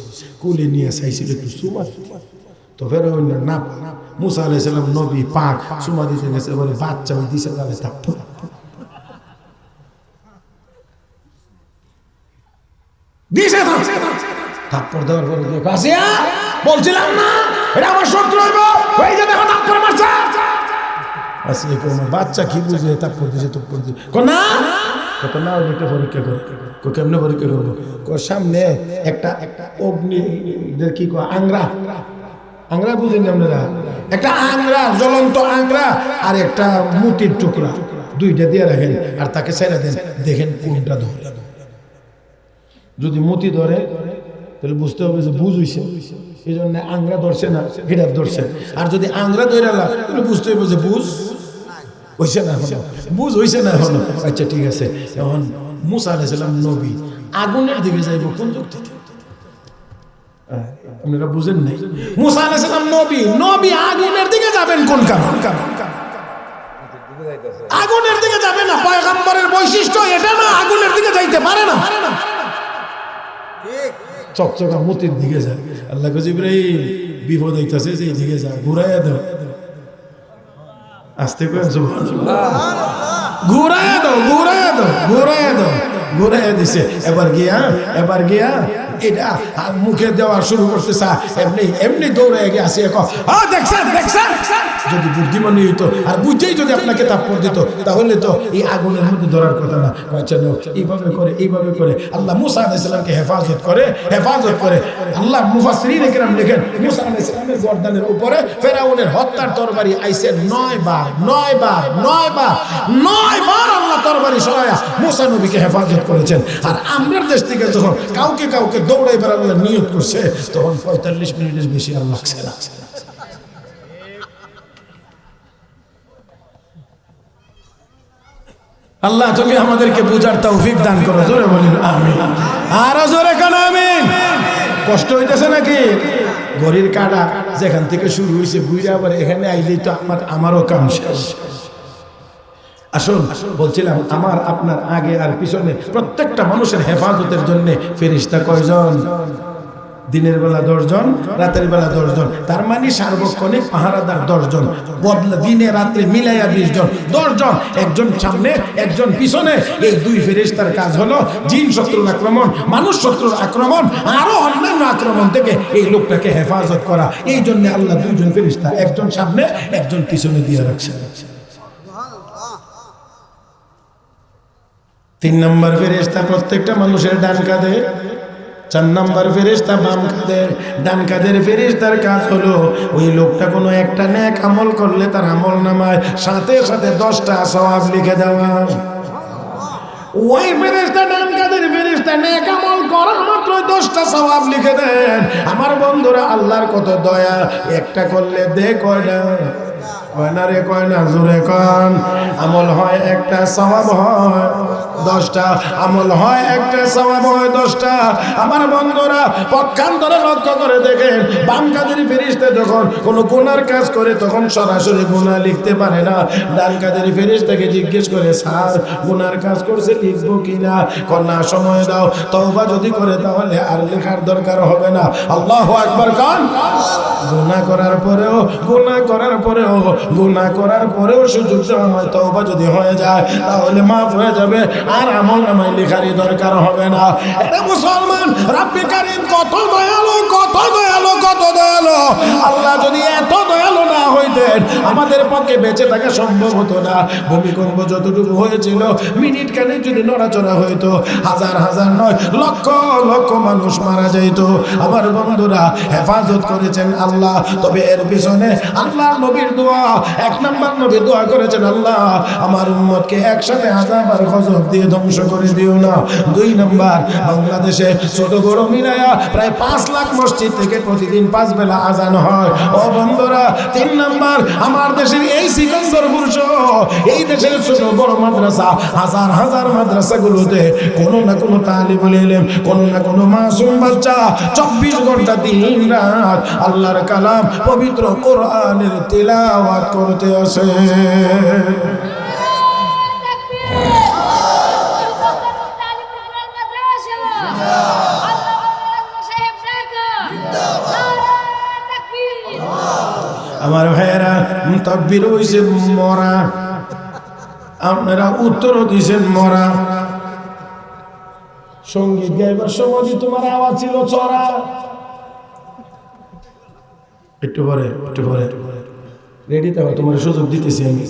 কুলে নিয়ে চাইছিল একটু চুমা, তো ফেরাউন না, মুসা আলাইহিস সালাম নবী পাক, চুমা দিতে গেছে, বলে বাচ্চা ওই দিছে গালে থাপ্পড় দিছে, থাপ্পড় দেওয়ার পরে কাসিয়া বলছিলাম না এটা আমার শত্রু হইব, ওই যে দেখো থাপ্পড় মারছে। আসিয়া কই, বাচ্চা কি বুঝে থাপ্পড় দিছে, থাপ্পড় দিছে না, কত না ওইটা পরীক্ষা করে। কই কেমনে পরীক্ষা করবো? কই সামনে একটা অগ্নি কি কয়, আংরা বুঝেন আপনারা? একটা আংরা, জ্বলন্ত আংরা আর একটা মুটির টুকরা, দুইটা দিয়ে রাখেন আর তাকে ছেড়ে দেন, দেখেন কোনটা ধরে। যদি মতি ধরে তাহলে বুঝতে হবে যে বুঝ হইছে, এই জন্য আংরা ধরছে না, হিডার ধরছে। আর যদি আংরা ধরে তাহলে বুঝতে হবে যে বুঝ হইছে না, বুঝ হইছে না এখনো। আচ্ছা ঠিক আছে, এখন মুসা আলাইহিস সালাম নবী আগুনের দিকে যাইব কোন দিক থেকে? আপনারা বুঝেন নাই? মুসা আলাইহিস সালাম নবী আগুনের দিকে যাবেন কোন কারণ? আগুনের দিকে যাবে না। পয়গম্বরের বৈশিষ্ট্য এটা না, আগুনের দিকে যাইতে পারে না। চকচকা মতির দিকে যায়। আল্লাহ জিবরাইল বিপদ হইতাছে, যে দিকে যা, ঘুরাইয়া দাও। আস্তে করে ঘুরাইয়া দাও, ঘুরাইয়া দাও, ঘুরাইয়া দাও, ঘুরাইয়া দিছে। এবার গিয়া এটা মুখে দেওয়া শুরু করতে চা, এমনি এমনি দৌড়ে গিয়ে আসি। দেখছেন দেখছেন, যদি বুদ্ধিমানী হইতো আর বুঝেই যদি আপনাকে তাপ্পর দিত, তাহলে তো এই আগুনের মধ্যে ধরার কথা না। এইভাবে করে, এইভাবে করে আল্লাহ মুসা আলাইহিস সালামকে হেফাজত করে। আল্লাহ মুফাসসিরিন কেরাম লিখেন, মুসা আলাইহিস সালামের গর্দানের উপরে ফেরাউনের হত্যার তরবারি আইছে 9 বার। আল্লাহ তরবারি সরায়া মুসা নবীকে হেফাজত করেছেন। আর আমরার দেশ থেকে যখন কাউকে দৌড়াইবার আল্লাহ নিয়ত করছে, তখন 45 মিনিটের বেশি আর লাগছে না। আল্লাহ তুমি আমাদেরকে বুঝার তৌফিক দান করো। জোরে বলেন আমিন। আর জোরে কান আমিন। কষ্ট হইতেছে নাকি? ঘড়ির কাঁটা যেখান থেকে শুরু হয়েছে বুঝে আবার এখানে আইলেই তো আমারও কাম শেষ। আসুন, বলছিলাম আমার আপনার আগে আর পিছনে প্রত্যেকটা মানুষের হেফাজতের জন্য ফেরেশতা কয়জন? দিনের বেলা 10 জন, রাতের বেলা 10 জন। তার মানে সার্বক্ষণিক পাহারাদার 10 জন, বদলা দিনে রাত্রে মিলাইয়া 20 জন। 10 জন, একজন সামনে একজন পিছনে। এই 2 ফেরেশতার কাজ হলো জিন শত্রুর আক্রমণ, মানুষ শত্রুর আক্রমণ, আরো অন্যান্য আক্রমণ থেকে এই লোকটাকে হেফাজত করা। এই জন্য আল্লাহ 2 জন ফেরেশতা, একজন সামনে একজন পিছনে দিয়ে রাখছেন। 3 নম্বর ফেরেশতা প্রত্যেকটা মানুষের ডান কাঁধে, 4 নম্বর ফেরেশতা বাম কাঁধে। ডান কাঁধের ফেরেশতার কাজ হলো ওই লোকটা কোনো একটা নেক আমল করলে তার আমল নামায় সাথে সাথে 10টা সওয়াব লিখে দেওয়া। ওই ফেরেশতা ডান কাঁধের ফেরেশতা নেক আমল করার মাত্র 10টা সওয়াব লিখে দেন। আমার বন্ধুরা, আল্লাহর কত দয়া, একটা করলে দে কয়টা? কয়না রে কয়না, জোরে কন। আমল হয় একটা, সওয়াব হয় 10টা। আমল হয় একটা, সওয়াব হয় 10টা। আমার বন্ধুরা, পক্ষান্তরে লক্ষ্য করে দেখেন, বাম কাঁধের ফেরেশতা যখন কোনো গুনার কাজ করে তখন সরাসরি গুনাহ লিখতে পারে না। ডান কাঁধের ফেরেশতাকে জিজ্ঞেস করে, স্যার গুনার কাজ করছে, লিখবো কিনা? কন্যা সময় দাও, তওবা যদি করে তাহলে আর লেখার দরকার হবে না। আল্লাহু আকবার কান। গুনাহ করার পরেও সুযোগ দেওয়া হয়, তওবা যদি হয়ে যায় তাহলে মাফ হয়ে যাবে, আর আমল নামায় লেখারই দরকার হবে না। এটা মুসলমান, রাব্বি কারীম কত দয়ালু, কত দয়ালু, কত দয়ালু। আল্লাহ যদি এত দয়ালু না হইতেন, আমাদের পক্ষে বেঁচে থাকা সম্ভব হতো না। ভূমিকম্প যতটুকু হয়েছিল, মিনিট খানেক যদি নড়াচড়া হইতো, হাজার হাজার নয়, লক্ষ লক্ষ মানুষ মারা যাইত। আমার বন্ধুরা, হেফাজত করেছেন আল্লাহ। তবে এর পিছনে আল্লাহ নবীর দোয়া, 1 নম্বর নবী দোয়া করেছেন, আল্লাহ আমার উম্মতকে একসাথে আযাব আর গজব দিয়ে ধ্বংস করে দিও না। 2 নম্বর, বাংলাদেশে ছোট বড় মিলায়া প্রায় 5 লাখ মসজিদ থেকে প্রতিদিন 5 বেলা আজান হয়। ও বন্ধুরা, 3 নম্বর, আমার দেশের এই সিকন্দরপুর সহ এই দেশের ছোট বড় মাদ্রাসা, হাজার হাজার মাদ্রাসাগুলোতে কোনো না কোনো তালিবুল ইলম, কোনো না কোনো মাসুম বাচ্চা 24 ঘন্টা দিন রাত আল্লাহর কালাম পবিত্র কোরআনের তিলাওয়াত করতে আসে। আমার ভাইয়েরা, তাকবীর হইছে মরা, আপনারা উত্তরও দিয়েছেন মরা। সঙ্গীত গাইবার সময় তোমার আওয়াজ ছিল চড়া। একটু পরে রেডি থাকো, তোমার সুযোগ দিতেছি আমি।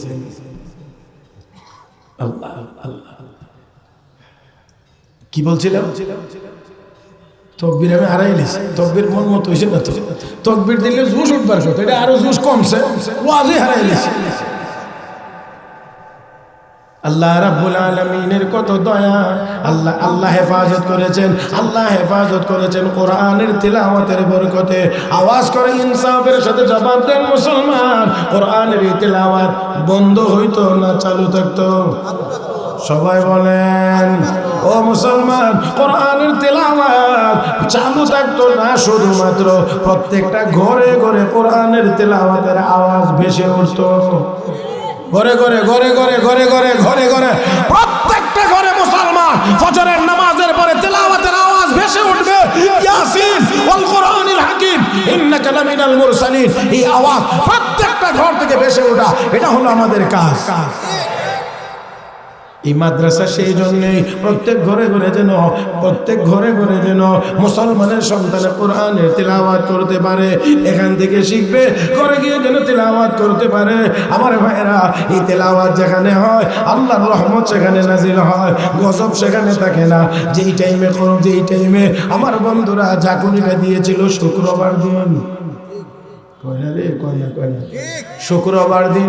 আল্লাহ আল্লাহ, কি বলছিলাম? তকবীর আমি হারাইলিস, তকবীর মন মতো হয়েছে না তো। তকবীর দিলে জুস উঠবার কথা, এটা আরো জুস কমছে, ওয়াজই হারাইলিস। আল্লাহ রাব্বুল আলামিনের কত দয়া। আল্লাহ হেফাজত করেছেন কোরআনের তিলাওয়াতের বরকতে। আওয়াজ করে ইনসাফের সাথে জবাব দেন মুসলমান, কোরআনের তিলাওয়াত বন্ধ হইতো না চালু থাকতো? সবাই বলেন, ও মুসলমান, কোরআনের তিলাওয়াত চালু থাকতো না, শুধুমাত্র প্রত্যেকটা ঘরে ঘরে কোরআনের তিলাওয়াতের আওয়াজ ভেসে উঠতো। ঘরে ঘরে ঘরে ঘরে ঘরে ঘরে ঘরে ঘরে প্রত্যেকটা ঘরে মুসলমান ফজরের নামাজের পরে তেলাওয়াতের আওয়াজ ভেসে উঠবে, ইয়াসিন ওয়াল কুরআনিল হাকিম ইন্নাকা লামিনাল মুরসালিন। এই আওয়াজ প্রত্যেকটা ঘর থেকে ভেসে ওঠা, এটা হলো আমাদের কাজ। এই মাদ্রাসা সেই জন্যই প্রত্যেক ঘরে ঘরে যেন মুসলমানের সন্তান কোরআনের তিলাওয়াত করতে পারে, এখান থেকে শিখবে, ঘরে গিয়ে যেন তিলাওয়াত করতে পারে। আমার ভাইরা, এই তিলাওয়াত যেখানে হয় আল্লাহর রহমত সেখানে নাজিল হয়, গজব সেখানে থাকে না। যেই টাইমে আমার বন্ধুরা ঝাঁকুনিটা দিয়েছিল শুক্রবার দিন,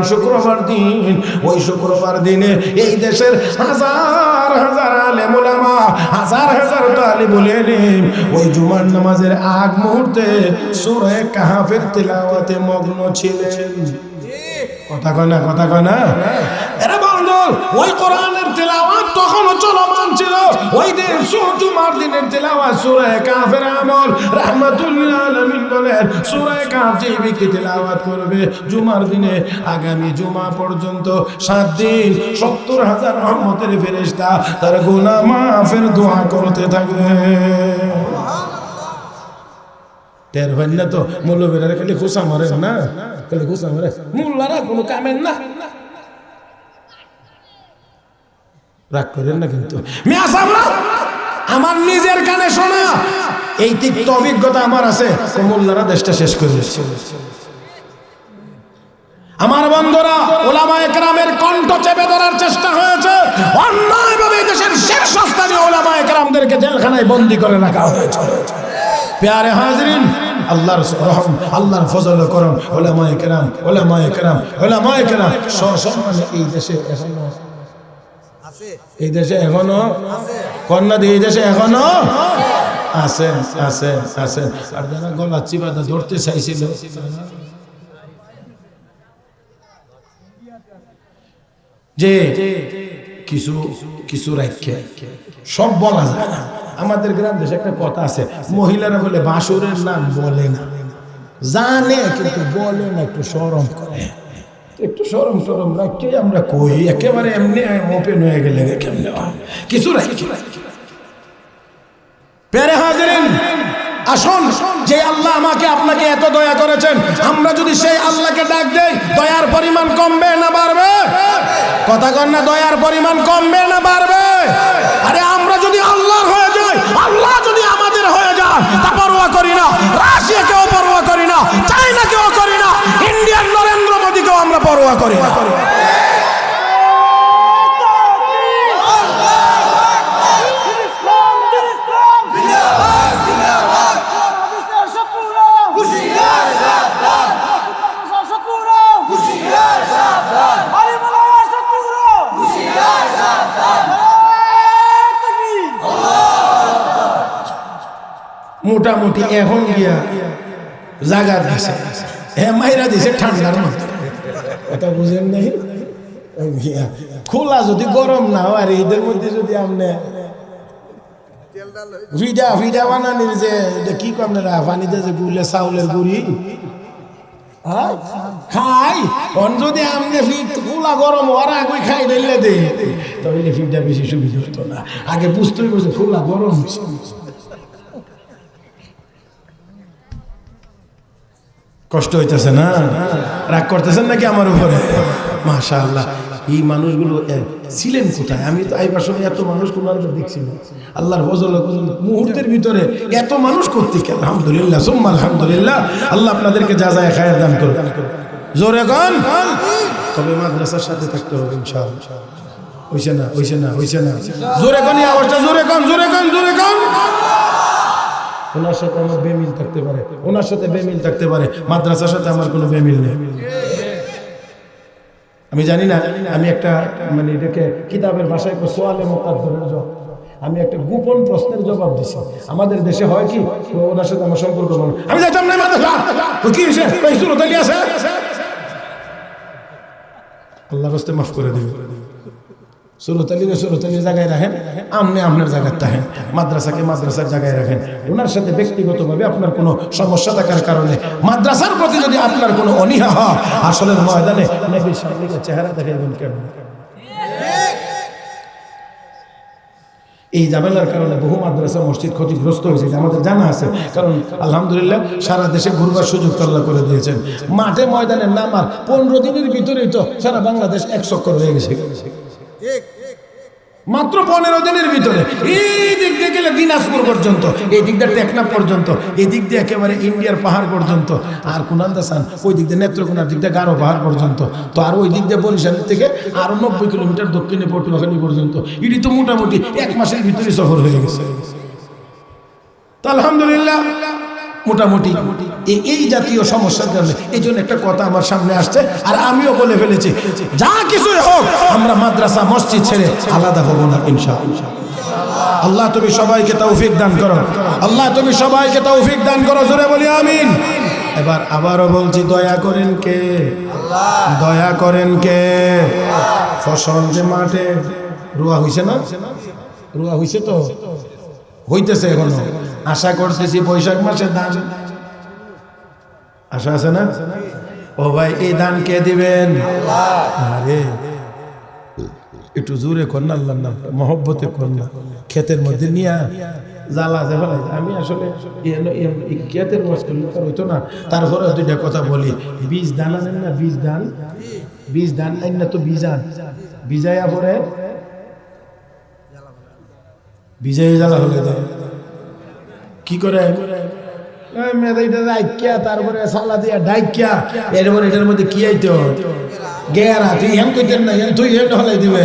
শুক্রবার দিন ওই শুক্রবার দিনে এই দেশের হাজার হাজার আলেম ওলামা, হাজার হাজার তালিবুল ইলম ওই জুমার নামাজের আগ মুহূর্তে সূরা কাহফের তিলাওয়াতে মগ্ন ছিলেন। কথা কয় না এরা বন্ধু, ওই কোরআনের তিলাওয়াত তখনও চলমান ছিল। ওই দিন জুমার দিনের তিলাওয়াত সূরা কাহফের আমল। রাহমাতুল লিল আলামিন বলেন, সূরা কাহফ যে ব্যক্তি তিলাওয়াত করবে জুমার দিনে, আগামী জুমা পর্যন্ত 7 দিন 70,000 রহমতের ফেরেশতা তার গুনাহ মাফের দোয়া করতে থাকবে। টের হয় না তো, মৌলবীরা খালি খুশা মারে না, খালি খুশা মারে, মোল্লারা কোনো কামের না। রাগ করেন না কিন্তু আমার নিজের কানে শোনা এই তিক্ত অভিজ্ঞতা আমার আছে। মোল্লারা দেশটা শেষ করে দিচ্ছে। আমার বন্ধুরা, উলামায়ে কেরামের কণ্ঠ চেপে ধরার চেষ্টা হয়েছে, অন্যায়ভাবে দেশের শীর্ষস্থানীয় উলামায়ে কেরামদেরকে জেলখানায় বন্দী করে রাখা হয়েছে। প্যারে হাজরিন, আল্লাহর রহম, আল্লাহর ফজল করম, উলামায়ে কেরাম সসম্মানে এই দেশে এখনো কন্যা দিয়ে, এই দেশে এখনো আছে। আর যারা গলা চিবাদা ধরতে চাইছিল, যে কিছু রাখে সব বলা যায় না। আমাদের গ্রাম দেশে একটা কথা আছে, মহিলারা বলে বাসুরের নাম বলে না, জানে কিন্তু বলে না, একটু শরম করে, একটু শরম রাখতে আমরা কই, একেবারে এমনি ওপেন হয়ে গেলে কেমনে কিছু রাখি। প্যারে হাজিরিন, আসুন, যে আল্লাহ আমাকে আপনাকে এত দয়া করেছেন, আমরা যদি সেই আল্লাহকে ডাক দেই, দয়ার পরিমাণ কমবে না বাড়বে? কথা কন না, দয়ার পরিমাণ কমবে না বাড়বে? আরে আমরা যদি আল্লাহর হয়ে যাই, আল্লাহ যদি আমাদের হয়ে যায়, তা পরোয়া করি না, রাশিয়াকেও পরোয়া করি না, চাইনাকেও করি না, ইন্ডিয়ার নরেন্দ্র মোদীকেও আমরা পরোয়া করি না। মোটামুটি এখন গিয়া জাগা দিছে, মাইরা দিছে ঠান্ডার মধ্যে। কথা বুঝেন নাই? খোলা যদি গরম না হয়, আর এদের মধ্যে যদি আপনি ভিডা বানানির যে কি কম না, পানিতে যে গুলে চাউলের গুড়ি খাই, যদি আপনি খোলা গরম হওয়ার আগে খাই দিলে দে, তাহলে ফিডা বেশি সুবিধা হতো না। আগে বুঝতেই বলছে খোলা গরম। কষ্ট হইতেছে না? রাগ করতেছেন নাকি আমার উপরে? মাশাআল্লাহ, এই মানুষগুলো ছিলেন কোথায়? আমি তো আইবার সময় এত মানুষ কোন দেখছি না। আল্লাহর ফজল মুহূর্তের ভিতরে এত মানুষ করতে, আলহামদুলিল্লাহ সুম্মা আলহামদুলিল্লাহ। আল্লাহ আপনাদেরকে যাজায়ে খায়ের দান করুন। জোরে গান। তবে মাদ্রাসার সাথে থাকতে হবে ইনশাআল্লাহ। হইছে না জোরে গান, আওয়াজটা জোরে গান। ওনার সাথে আমার বেমিল থাকতে পারে, ওনার সাথে বেমিল থাকতে পারে, মাদ্রাসার সাথে আমার কোনো বেমিল নেই। আমি জানি না, আমি একটা মানে এটাকে কিতাবের ভাষায় সোয়ালে মুকাদ্দারের জবাব, আমি একটা গোপন প্রশ্নের জবাব দিছি। আমাদের দেশে হয় কি, ওনার সাথে আমার সম্পর্ক ভালো, আমি যাইতাম না মাদ্রাসা, তো কি হয়েছে, সুরতালি আছে, আল্লাহর রাস্তায় মাফ করে দিবে। সুরতালির জায়গায় রাখেন, আপনি আপনার জায়গায় থাকেন, মাদ্রাসাকে মাদ্রাসার জায়গায় রাখেন। ওনার সাথে ব্যক্তিগতভাবে আপনার কোনো সমস্যা থাকার কারণে মাদ্রাসার প্রতি যদি আপনার কোনো অনীহা হয়, আসলের ময়দানে নবীর সামনে চেহারা দেখাইবেন কেন? এই ঝামেলার কারণে বহু মাদ্রাসা মসজিদ ক্ষতিগ্রস্ত হয়েছে, আমাদের জানা আছে। কারণ আলহামদুলিল্লাহ সারা দেশে ঘুরবার সুযোগ আল্লাহ করে দিয়েছেন। মাঠে ময়দানে নামার 15 দিনের ভিতরেই তো সারা বাংলাদেশ এক চক্কর হয়ে গেছে, মাত্র 15 দিনের ভিতরে। এই দিক দিয়ে গেলে দিনাজপুর পর্যন্ত, এই দিক দিয়ে টেকনাফ পর্যন্ত, এই দিক দিয়ে একেবারে ইন্ডিয়ার পাহাড় পর্যন্ত, আর কুনান্দাসান ওই দিক দিয়ে নেত্রকোনার দিক দিয়ে গারো পাহাড় পর্যন্ত, তো আর ওই দিক দিয়ে বরিশাল থেকে আরো 90 কিলোমিটার দক্ষিণে পটুয়াখালী পর্যন্ত। এটি তো মোটামুটি 1 মাসের ভিতরে সফর হয়ে গেছে। তো আলহামদুলিল্লাহ মোটামুটি এই জাতীয় সমস্যার কারণে এই জন্য একটা কথা আমার সামনে আসছে, আর আমিও বলে ফেলেছি, যা কিছুই হোক আমরা মাদ্রাসা মসজিদ ছেড়ে আলাদা হব না ইনশাআল্লাহ। আল্লাহ তুমি সবাইকে তৌফিক দান করো, আল্লাহ তুমি সবাইকে তৌফিক দান করো, জোরে বলি আমিন। এবার আবারও বলছি, দয়া করেন কে? দয়া করেন কে? ফসল যে মাঠে রোয়া হইছে না, রোয়া হইছে তো হইতেছে এখনো, আশা করতেছি বৈশাখ মাসে ধান, আশা আছে না? ও ভাই, এই ধান কে দিবেন? আরে একটু জোরে কর না, আল্লাহর নাম মহব্বতে কর না। ক্ষেতের মধ্যে নিয়ে জ্বালা যে ফেলাই, আমি আসলে ক্ষেতের ওয়াজ করলে তার হইতো না। তারপরে দুইটা কথা বলি, বীজ ধান আনেন না, বীজ ধান, বীজ ধান আইন না তো বীজান, ভিজাইয়া পরে ভিজাই জ্বালা হলে দেয় কি করে? তারপরে সালা দিয়া ডাইকিয়া, এরপর এটার মধ্যে কি আইতো গেরা, তুই হেম কইতেন না, তুই হেম হলাই দিবে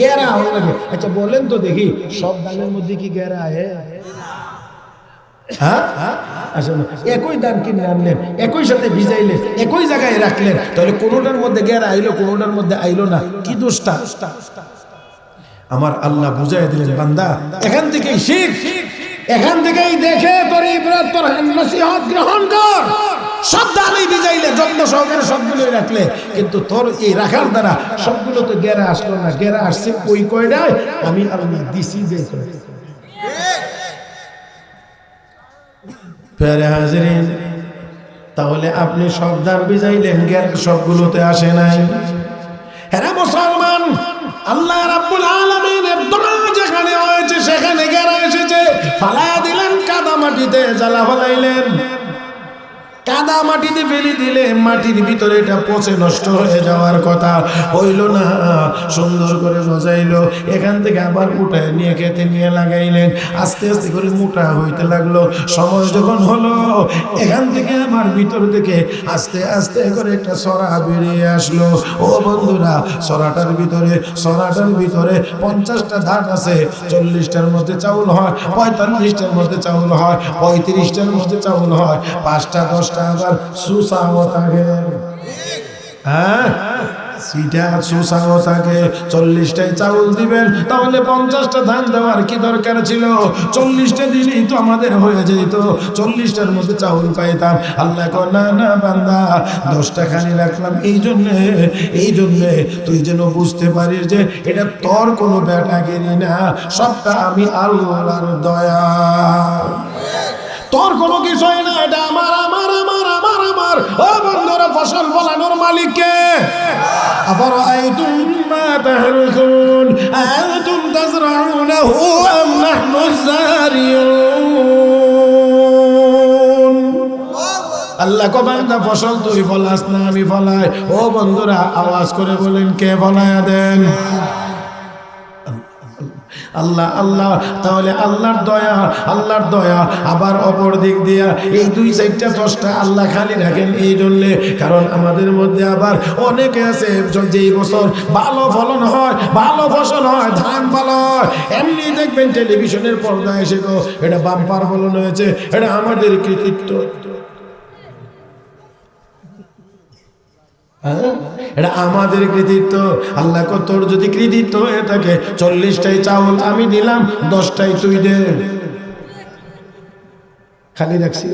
গেরা হল লাগে। আচ্ছা বলেন তো দেখি, সব ধানের মধ্যে কি গেরা আয়? হ্যাঁ, আচ্ছা একই ধান কিনে আনলেন, একই সাথে ভিজাইলেন, একই জায়গায় রাখলেন, তাহলে কোনোটার মধ্যে গেরা আইলো, কোনোটার মধ্যে আইলো না, কি দোষটা? আমার আল্লাহ বুঝাই দিলেন, বান্দা এখান থেকেই শিখ, এখান থেকেই দেখে তোর ইবরাত, তোর নসিহত গ্রহণ কর। সব ধানই ভিজাইলে, যত্ন সহকারে সবগুলোই রাখলে, কিন্তু তোর এই রাখার দ্বারা সবগুলো তো গেরা আসলো না, গেরা আসছে ওই কয়টায় আমি আল্লাহ দিছি যে। প্যারে হাজিরিন, তাহলে আপনি সব ধান ভিজাইলেন, গেরা সবগুলোতে আসে নাই। হ্যাঁ মুসলমান, আল্লাহ রাব্বুল আলামিনের দোয়া যেখানে হয়েছে সেখানে গেরা এসেছে, ফালায়া দিলেন কাদা মাটিতে, জ্বালা ফালাইলেন, কাদা মাটিতে ফেলে দিলে মাটির ভিতরে এটা পচে নষ্ট হয়ে যাওয়ার কথা, হইল না। সুন্দর করে বজাইলো, এখান থেকে আবার উঠায় নিয়ে খেতে নিয়ে লাগাইলেন, আস্তে আস্তে করে মোটা হইতে লাগলো। সময় যখন হলো, এখান থেকে আমার ভিতর থেকে আস্তে আস্তে করে একটা সরা বেরিয়ে আসলো। ও বন্ধুরা, সরাটার ভিতরে 50টা ধান আছে, 40টার মধ্যে চাউল হয়, 45টার মধ্যে চাউল হয়, 35টার মধ্যে চাউল হয়, 5টা 10টা আবার সুসাও থাকে। হ্যাঁ, সিটা সুসাও থাকে। 40টায় চাউল দিবেন, তাহলে 50টা ধান দেওয়ার কি দরকার ছিল? 40টা দিলেই তো আমাদের হয়ে যেত, 40টার মধ্যে চাউল পাইতাম। আল্লাহ কয় না না বান্দা, 10টা খালি রাখলাম এই জন্যে তুই যেন বুঝতে পারিস যে এটা তোর কোনো ব্যাটাগিরি না, সবটা আমি আল্লাহর দয়া, তোর কোনো কিছুই না, এটা আমার আমার আমার আমার আমার। ও বন্ধুরা, ফসল ফলানোর মালিক কে? আফারাআইতুম মা তাহরুসুন আনতুম তাজরাউনাহু আম নাহনুজ যারিউন। আল্লাহ কো বান্দা, ফসল তুই ফলাস না আমি ফলাই। ও বন্ধুরা, আওয়াজ করে বলেন কে ফলায়া দেন? আল্লাহ আল্লাহ। তাহলে আল্লাহর দয়া আবার অপর দিক দিয়া এই 2-4টা 10টা আল্লাহ খালি রাখেন এই জন্যে, কারণ আমাদের মধ্যে আবার অনেকে আছে যেই বছর ভালো ফলন হয়, ভালো ফসল হয়, ধান ভালো হয়, এমনি দেখবেন টেলিভিশনের পর্দায় এসে গো এটা বাম্পার ফলন হয়েছে, এটা আমাদের কৃতিত্ব। এটা আমাদের কৃতিত্ব। আল্লাহ কো তোর যদি কৃতিত্ব হয়ে থাকে, 40টাই চাউল আমি দিলাম, 10টাই তুই দে, খালি রাখছি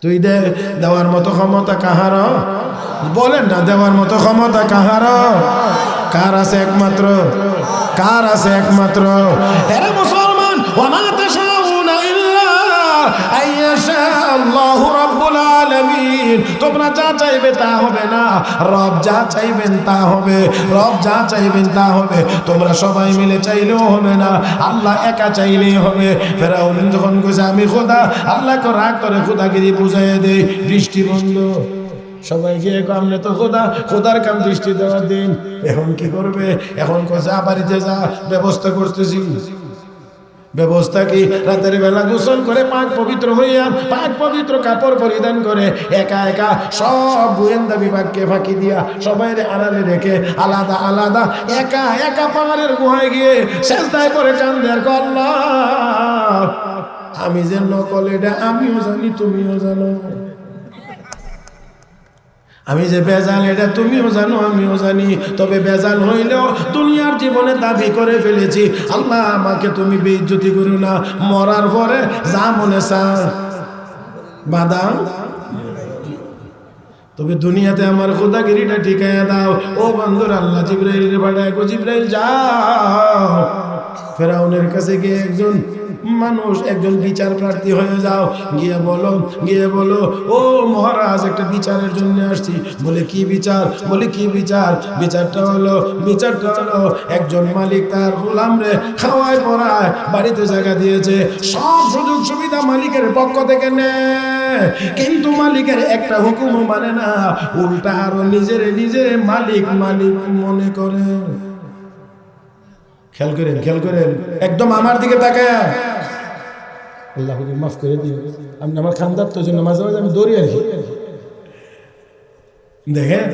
তুই দে। দেওয়ার মতো ক্ষমতা কাহার? বলেন না, দেওয়ার মতো ক্ষমতা কাহার? কার আছে একমাত্র? কার আছে একমাত্র? এরা মুসলমান, ওয়া তাশাউনা ইল্লা আইয়াশা আল্লাহু রাব্বুল আলামিন। তোমরা যা চাইবে তা হবে না, রব যা চাইবেন তা হবে। রব যা চাইবেন তা হবে। তোমরা সবাই মিলে চাইলেও হবে না, আল্লাহ একা চাইলেই হবে। ফেরাউন যখন কইছে আমি খোদা, আল্লাহকে রাগ করে খোদাগিরি বুঝাইয়া দেয়, দৃষ্টি বন্ধ। সবাই গিয়ে কামনে তো খোদার কাম দৃষ্টি দেওয়ার দিন। এখন কি করবে? এখন যা বাড়িতে যা, ব্যবস্থা করতেছি। ব্যবস্থা কি? রাতের বেলা গোসল করে পাক পবিত্র হইয়া পাক পবিত্র কাপড় পরিধান করে একা একা সব গোয়েন্দা বিভাগকে ফাঁকি দিয়া সবাই আড়ালে রেখে আলাদা আলাদা একা একা পাহাড়ের গুহায় গিয়ে সেজদায় করে কান্দে আর আল্লাহ, আমি যে নকল এটা আমিও জানি, তুমিও জানো। আমি যে বেজাল এটা তুমিও জানো, আমিও জানি। তবে বেজাল হইলেও দুনিয়ার জীবনে দাবি করে ফেলেছি। আল্লাহ, আমাকে তুমি বেইজ্জতি করো না। মরার পরে যা মনে চা বাদাম, তবে দুনিয়াতে আমার খোদাগিরিটা ঠিকাইয়া দাও। ও বন্ধুর আল্লাহ জিবরাইল পাঠায়, জিবরাইল যাও ফেরাউনের কাছে গিয়ে একজন বিচার প্রার্থী হয়ে যাও। গিয়ে বলো ও মহারাজ, একটা বিচারের জন্য আসছি। বলে কি বিচার? বলে কি বিচার? বিচারটা হলো একজন মালিক তার গোলামরে খাওয়ায় পড়ায় বাড়িতে জায়গা দিয়েছে, সব সুযোগ সুবিধা মালিকের পক্ষ থেকে নেয়, কিন্তু মালিকের একটা হুকুমও মানে না, উল্টা আরো নিজের মালিক মনে করে। খেয়াল করেন একদম আমার দিকে তাকায়। আল্লাহ মাফ করে দিও, আপনি আমার খানদার তো জন্য মাঝে মাঝে আমি দৌড়ি আর কি। দেখেন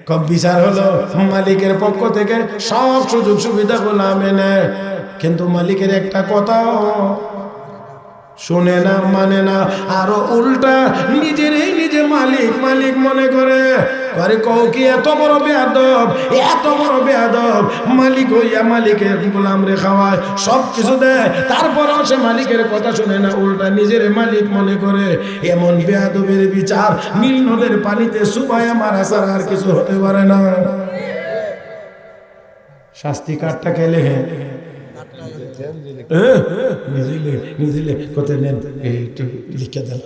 কব বিচার হলো মালিকের পক্ষ থেকে সব সুযোগ সুবিধা গুলা মেনে, কিন্তু মালিকের একটা কথা শুনে না, মানে না, আরো উল্টা নিজে মালিক মনে করে। আরে কও কি এত বড় বেয়াদব মালিক হইয়া মালিকের গোলাম রে খাওয়ায়, সব কিছু দেয়, তারপরও সে মালিকের কথা শুনে না, উল্টা নিজের মালিক মনে করে। এমন বেয়াদবের বিচার নীল নদের পানিতে সুবাইয়া মারা ছাড়া আর কিছু হতে পারে না। শাস্তি কাঠটা খেলে নিজে কোথায় নেন লিখে দেন,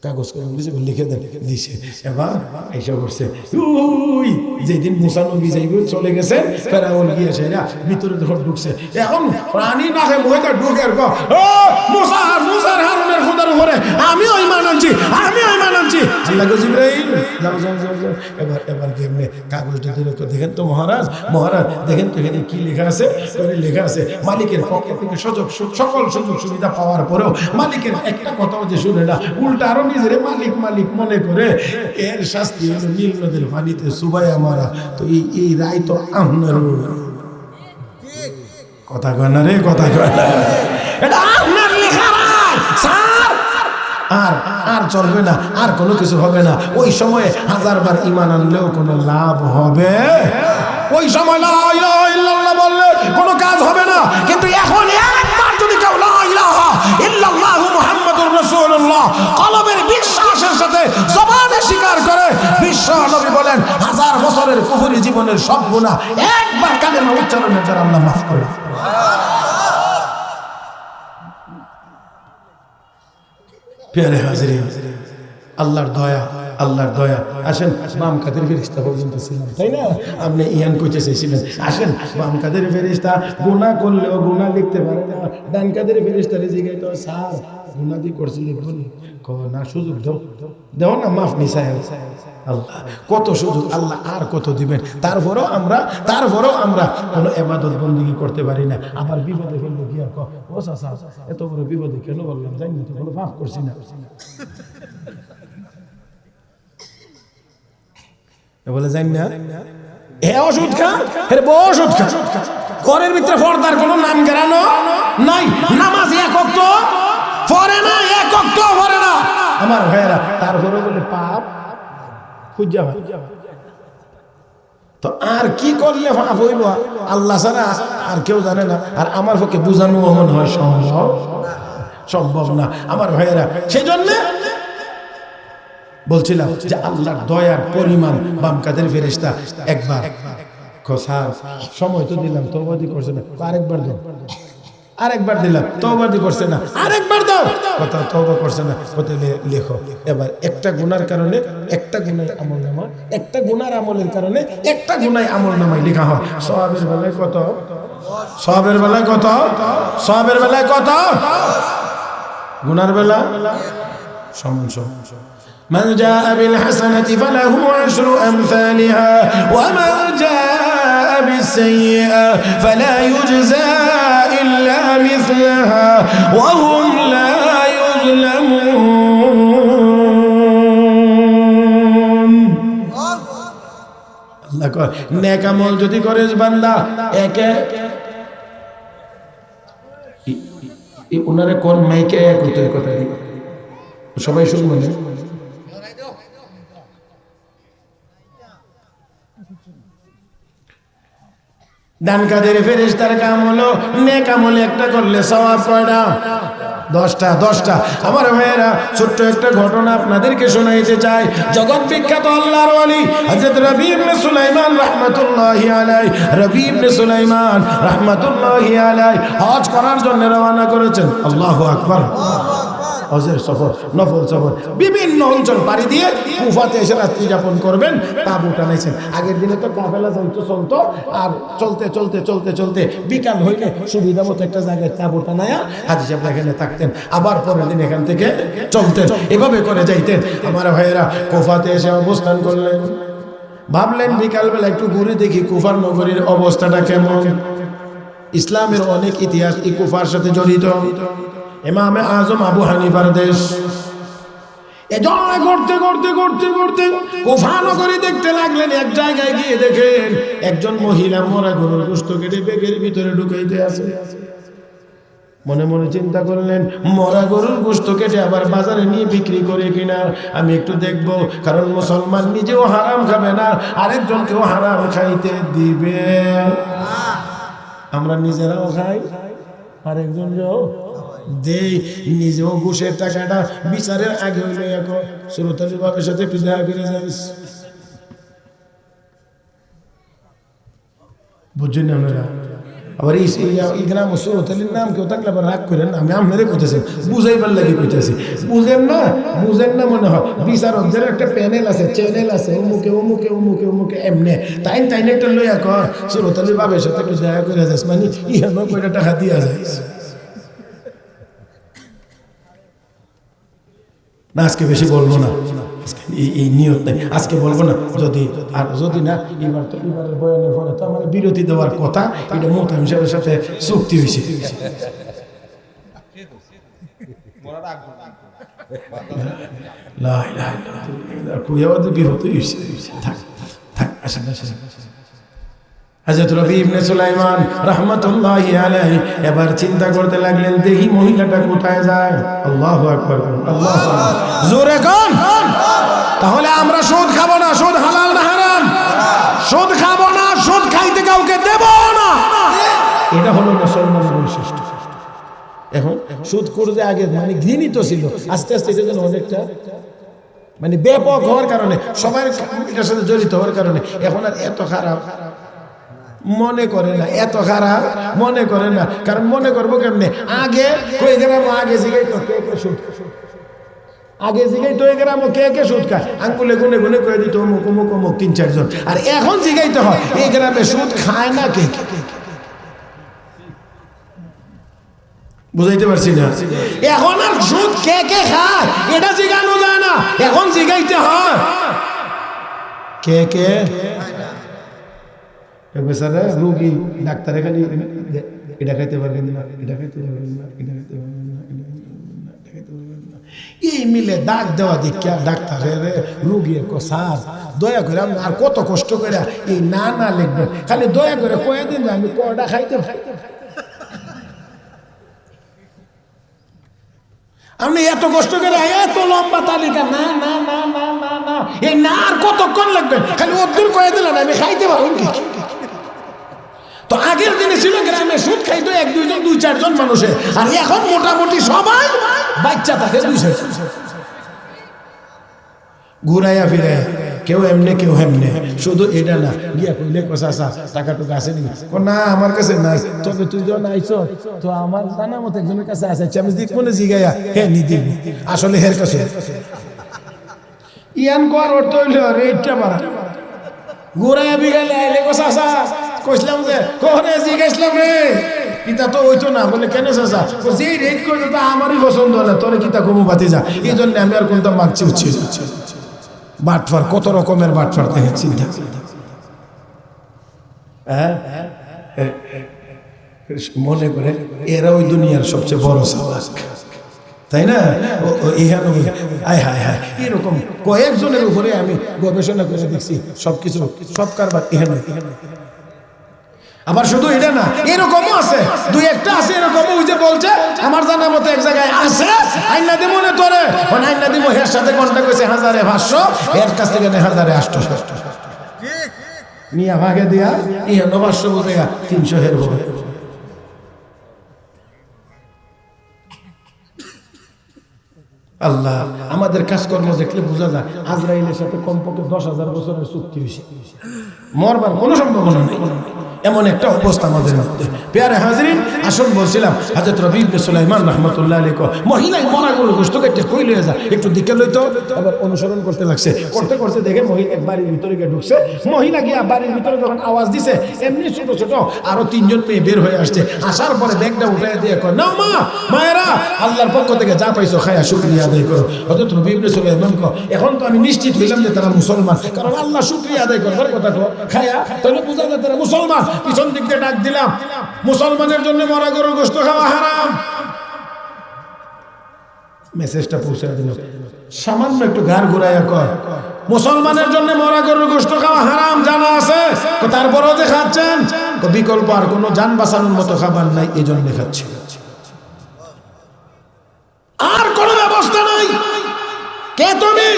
কাগজ লিখে দেন দিছে। এবার এইসব করছে, যেদিন মুসা নবী যাইব চলে গেছে, ফেরাউন গিয়ে সেরা ভিতরে যখন ঢুকছে, এখন প্রাণী না খেয়ে মহিলা ঢুকে আর মুসার হারুনের খোদার উপরে আমিও ইমান আনছি। আল্লাহ জিবরাইল যাও এবার কেমনে কাগজটা দিলে তো দেখেন তো মহারাজ দেখেন তো এখানে কি লেখা আছে। লেখা আছে মালিকের পক্ষ থেকে সকল সুযোগ সুবিধা পাওয়ার পরেও মালিকের একটা কথাও যে শুনে না, উল্টা আরো নিজের মালিক মনে করে। এর শাস্তি হলো নীল নদের পানিতে সুবাইয়া মারা। তো এই রায় তো আপনার কথা কয় না রে, কথা কয় না, এটা আপনার লেখা রায় স্যার। আর চলবে না, আর কোনো কিছু হবে না। ওই সময়ে 1000বার ঈমান আনলেও কোনো লাভ হবে? ওই সময় লা ইলাহা ইল্লাল্লাহ বললে কোনো কাজ হবে না, কিন্তু এখন একবার যদি কেউ লা ইলাহা ইল্লাল্লাহু মুহাম্মাদুর রাসূলুল্লাহ কলবের বিশ্বাসের সাথে জবানে স্বীকার করে, বিশ্ব নবী বলেন 1000 বছরের কুফরি জীবনের সব গুনাহ একবার কালেমা উচ্চারণের দ্বারা আল্লাহ মাফ করে। প্যারে হাজিরিন, আল্লাহর দয়া। আসেন, বাম কাদের ফেরেশতা পর্যন্ত ছিলেন, তাই না? আপনি ইয়ান কইতে চাইছিলেন, আসেন বাম কাদের ফেরেশতা গুনাহ করলেও গুনাহ লিখতে পারে না, ডান কাদের ফেরেশতারে জিগাইতো স্যার গুনাহ দি করছিলেন বলি না, সুযোগ দাও না, মাফ নিছাই। আল্লাহ কত সুযোগ, আল্লাহ আর কত দিবেন। তারপরও আমরা কোনো ইবাদত বন্দেগী করতে পারি না। আবার বিপদে ফেলবো কি আর ও চাচা এত বড় বিপদে কেন বললাম, জানি না তো কোনো পাপ করছি না। বলে জানি না ওষুধ খা, ওষুধ খা, ঘরের ভিতরে পর্দার কোনো নাম গেরানো নাই, নামাজ এক ওয়াক্ত পড়ে না, এক ওয়াক্ত পড়ে না আমার ভাইয়েরা, তারপরে বলে পাপ খুঁজা হয়। তো আর কি করলে পাপ হইব আল্লাহ ছাড়া আর কেউ জানে না, আর আমার পক্ষে বুঝানো মনে হয় সম্ভব না আমার ভাইয়েরা। সেই জন্য বলছিলাম যে আল্লাহর দয়ার পরিমাণ বাম কাদের ফেরেশতা একবার স্যার সময় তো দিলাম, তওবাদি করছে না, আরেকবার দাও, আরেকবার দিলাম, তওবাদি করছে না, আরেকবার দাও, কথা তওবা করছে না, কথা লেখো। এবার একটা গুনার কারণে একটা গুনায় আমলনামা, একটা গুনার আমলের কারণে একটা গুনায় আমলনামায় লেখা হয়। সওয়াবের বেলায় কত? সওয়াবের বেলায় কত? সওয়াবের বেলায় কত? গুনার বেলা সমান সমান। من جاء بالحسنة فله عشر أمثالها ومن جاء بالسيئة فلا يجزى إلا مثلها وهم لا يظلمون الله কয় নেক আমল যদি করিস বান্দা একে উনারে কোন মাইকে এক হতে কথা সবাই শুনবেন। ডান কাদের ফেরেশতার কাম হলো নেক আমল একটা করলে সওয়াব কয়টা? 10টা। 10টা। আমার ভাইয়েরা ছোট্ট একটা ঘটনা আপনাদেরকে শোনাইতে চাই। জগৎ বিখ্যাত আল্লাহর ওলি হযরত রবি ইবনে সুলাইমান রাহমাতুল্লাহি আলাইহি, রবি ইবনে সুলাইমান রাহমাতুল্লাহি আলাইহি হজ করার জন্য রওনা করেছেন। আল্লাহু আকবার। হজের সফর, নফল সফর, বিভিন্ন অঞ্চল পাড়ি দিয়ে কুফাতে এসে রাত্রি যাপন করবেন। তাঁবু টানাইছেন। আগের দিনে তো কাফেলা চলতো আর চলতে চলতে চলতে চলতে বিকাল হইলে সুবিধা মতো একটা জায়গায় তাঁবু টানায়া হাজী সাহেব এখানে থাকতেন, আবার পরের দিন এখান থেকে চলতেন, এভাবে করে যাইতেন। আমার ভাইয়েরা কুফাতে এসে অবস্থান করলেন। ভাবলেন বিকালবেলা একটু ঘুরে দেখি কুফার নগরীর অবস্থাটা কেমন। ইসলামের অনেক ইতিহাস এই কুফার সাথে জড়িত। ইমামে আজম আবু হানিফার দেশ। এজন্য করতে করতে করতে করতে কুফা নগরী দেখতে লাগলেন। এক জায়গায় গিয়ে দেখেন একজন মহিলা মরা গরুর গোশত কেটে ব্যাগের ভিতরে ঢুকাইতে আছে। মনে মনে চিন্তা করলেন মরা গরুর গোশত কেটে আবার বাজারে নিয়ে বিক্রি করে কিনা আমি একটু দেখব, কারণ মুসলমান নিজেও হারাম খাবে না, আরেকজনকেও হারাম খাইতে দিবে। আমরা নিজেরাও খাই, আরেকজনকেও দেই। নিজেও ঘুষের টাকাটা বিচারের আগে হইলে এখন সুরতালি বাবার সাথে একটু দেখা করে যাইস, বুঝছেন না আপনারা? আবার এই গ্রাম সুরতালির নাম কেউ থাকলে আবার রাগ করেন, আমি আপনারে কইতেছি, বুঝাইবার লাগে কইতেছি। বুঝেন না মনে হয়। বিচারকদের একটা প্যানেল আছে, চ্যানেল আছে, অমুকে অমুকে অমুকে অমুকে এমনে তাই একটা লইয়া কর সুরতালির বাবার সাথে একটু দেখা করে যাস, মানে ইহানো কয়টা টাকা দিয়া যায় না। আজকে বেশি বলবো না, এই নিয়ত নেই, আজকে বলবো না। যদি না এবারের বয়ানের পরে তো আমার বিরতি দেওয়ার কথা, এটা মোহতামিম সাহেবের সাথে চুক্তি হয়েছে। বিরতি হয়েছে। হযরত রবি ইবনে সুলাইমান রাহমাতুল্লাহি আলাইহি এবার চিন্তা করতে লাগলেন দেখি মহিলাটা কোথায় যায়। আল্লাহু আকবার, আল্লাহু আকবার, জোরে কোন। তাহলে আমরা সুদ খাবো না। সুদ হালাল না হারাম? সুদ খাবো না, সুদ খাইতে কাউকে দেব না। এটা হলো মুসলমানের বৈশিষ্ট্য। এখন সুদ করতে আগে মানে ঘৃণিত ছিল, আস্তে আস্তে এটা যেন অনেকটা মানে ব্যাপক হওয়ার কারণে, সবার এটার সাথে জড়িত হওয়ার কারণে এখন আর এত খারাপ মনে করে না, এত খারাপ মনে করে না। কারণ মনে করবো কেমনে, আগে কই গ্রাম আগে জিগাইতো কে কে সুদ, আগে জিগাইতো এই গ্রাম কে কে সুদ খায়, আঙ্গুলে গুনে গুনে কয়ে দিত অমুক অমুক অমুক 3-4 জন। আর এখন জিগাইতে হয় এই গ্রামে সুদ খায় না কে কে। বুঝাইতে পারছি না? এখন আর সুদ কে কে খায় এটা জিগানো যায় না, এখন জিগাইতে হয় কে কে। বেচারা রোগী ডাক্তার খালি এটা খাইতে পারবেন না, এটা খাইতে পারবেন না, এটা খাইতে পারবেন না, এটা খাইতে পারবেন না, এই মিলে দাগ দেওয়া দীক্ষা ডাক্তারের রোগী স্যার দয়া করে আমি আর কত কষ্ট করে এই না লিখবেন, খালি দয়া করে কয়ে দিন আমি কটা খাইতে আপনি এত কষ্ট করে এত লম্বা তালিকা না না না না না না এই না আর কতক্ষণ লাগবে, খালি অদ্দূর কয়ে দিলেন আমি খাইতে পারুন কি। তো আগের দিনে ছিল গ্রামে সুদ খাইতো 1-2 জন 2-4 জন মানুষের, আর এখন মোটামুটি সবাই বাচ্চা থাকে 2-4 ঘুরাইয়া ফিরাইয়া কেউ এমনি কেউ এমনি, শুধু এটা না গিয়া কইলে চাচা টাকা টুকা আছে নাকি, না আমার কাছে নাই, তবে তুই যখন আইছ তো আমার জানা মতো একজনের কাছে আছে, আমি দিক মনে জিগাইয়া হ্যাঁ নি দিব, আসলে হের কাছে ইয়ান কর অর্থ হইল রেটটা বাড়া ঘুরাইয়া বিঘালে আইলে চাচা কইছিলাম যে কোনে জিগাইছিলাম রে কিতা তো হইতো না, বলে কেন চাচা যে রেট করে তো আমারই পছন্দ না, তোরে কিতা কমু বাতি যা, এই জন্য আমি আর কোনটা মাগছি উঠছি বাটফার, কত রকমের বাটফার দেখে চিন্তা, হ্যাঁ মনে করে এরা ওই দুনিয়ার সবচেয়ে বড় সাবাস, তাই না? হায় হায় হায়, এরকম কয়েকজনের উপরে আমি গবেষণা করে দেখছি, সবকিছু সব কারবার এখানে। আবার শুধু এটা না, এরকমও আছে, দুই একটা আছে এরকম, ওই যে বলছে আমার জানা মতো এক জায়গায় আছে আইনা দিব না তোরে, আইনা দিব, এর সাথে কন্টাক্ট হয়েছে 1500, এর কাছ থেকে 1800 নিয়ে ভাগে দিয়া 500 বলতে 300 হের হবে। আল্লাহ আমাদের কাজকর্ম দেখলে বোঝা যায় আজরাইলের সাথে কমপক্ষে 10,000 বছরের চুক্তি হয়েছে, মরবার কোনো সম্ভাবনা নেই, এমন একটা অবস্থা আমাদের মধ্যে। প্যারে হাজরিন, আসল বলছিলাম হযরত রবি ইবনে সুলাইমান রাহমাতুল্লাহ আলাইহি মহিলাই মরা গরু গোশত কেটে কই লয়ে যা, একটু দিকে লইতো, আবার অনুসরণ করতে লাগছে, করতে করতে দেখে মহিলা এক বাড়ির ভিতরে গিয়ে ঢুকছে, মহিলা গিয়া বাড়ির ভিতরে যখন আওয়াজ দিছে এমনি ছোট ছোট আরো 3জন মেয়ে বের হয়ে আসছে, আসার পরে ব্যাগটা উঠাই দিয়ে কয় নাও মা, মায়েরা আল্লাহর পক্ষ থেকে যা পাইছো খায়া শুকরিয়া আদায় করো। হযরত রবি ইবনে সুলাইমান কয় এখন তো আমি নিশ্চিত হইলাম যে তারা মুসলমান, কারণ আল্লাহ শুকরিয়া আদায় করবার কথা কয় খায়া, তাহলে বোঝা যায় তারা মুসলমান। পিছন দিক দিয়ে ডাক দিলাম, মুসলমানের জন্য মরা গরুর গোশত খাওয়া হারাম, মেসেজটা পৌঁছে দিল, সামান্য একটু ঘাড় ঘুরাইয়া কয় মুসলমানের জন্য মরা গরুর গোশত খাওয়া হারাম জানা আছে, তারপরেও যে খাচ্ছেন, বিকল্প আর কোনো জান বাঁচানোর মতো খাবার নাই, এই জন্য খাচ্ছি, আর কোনো ব্যবস্থা নাই। কে তুমি?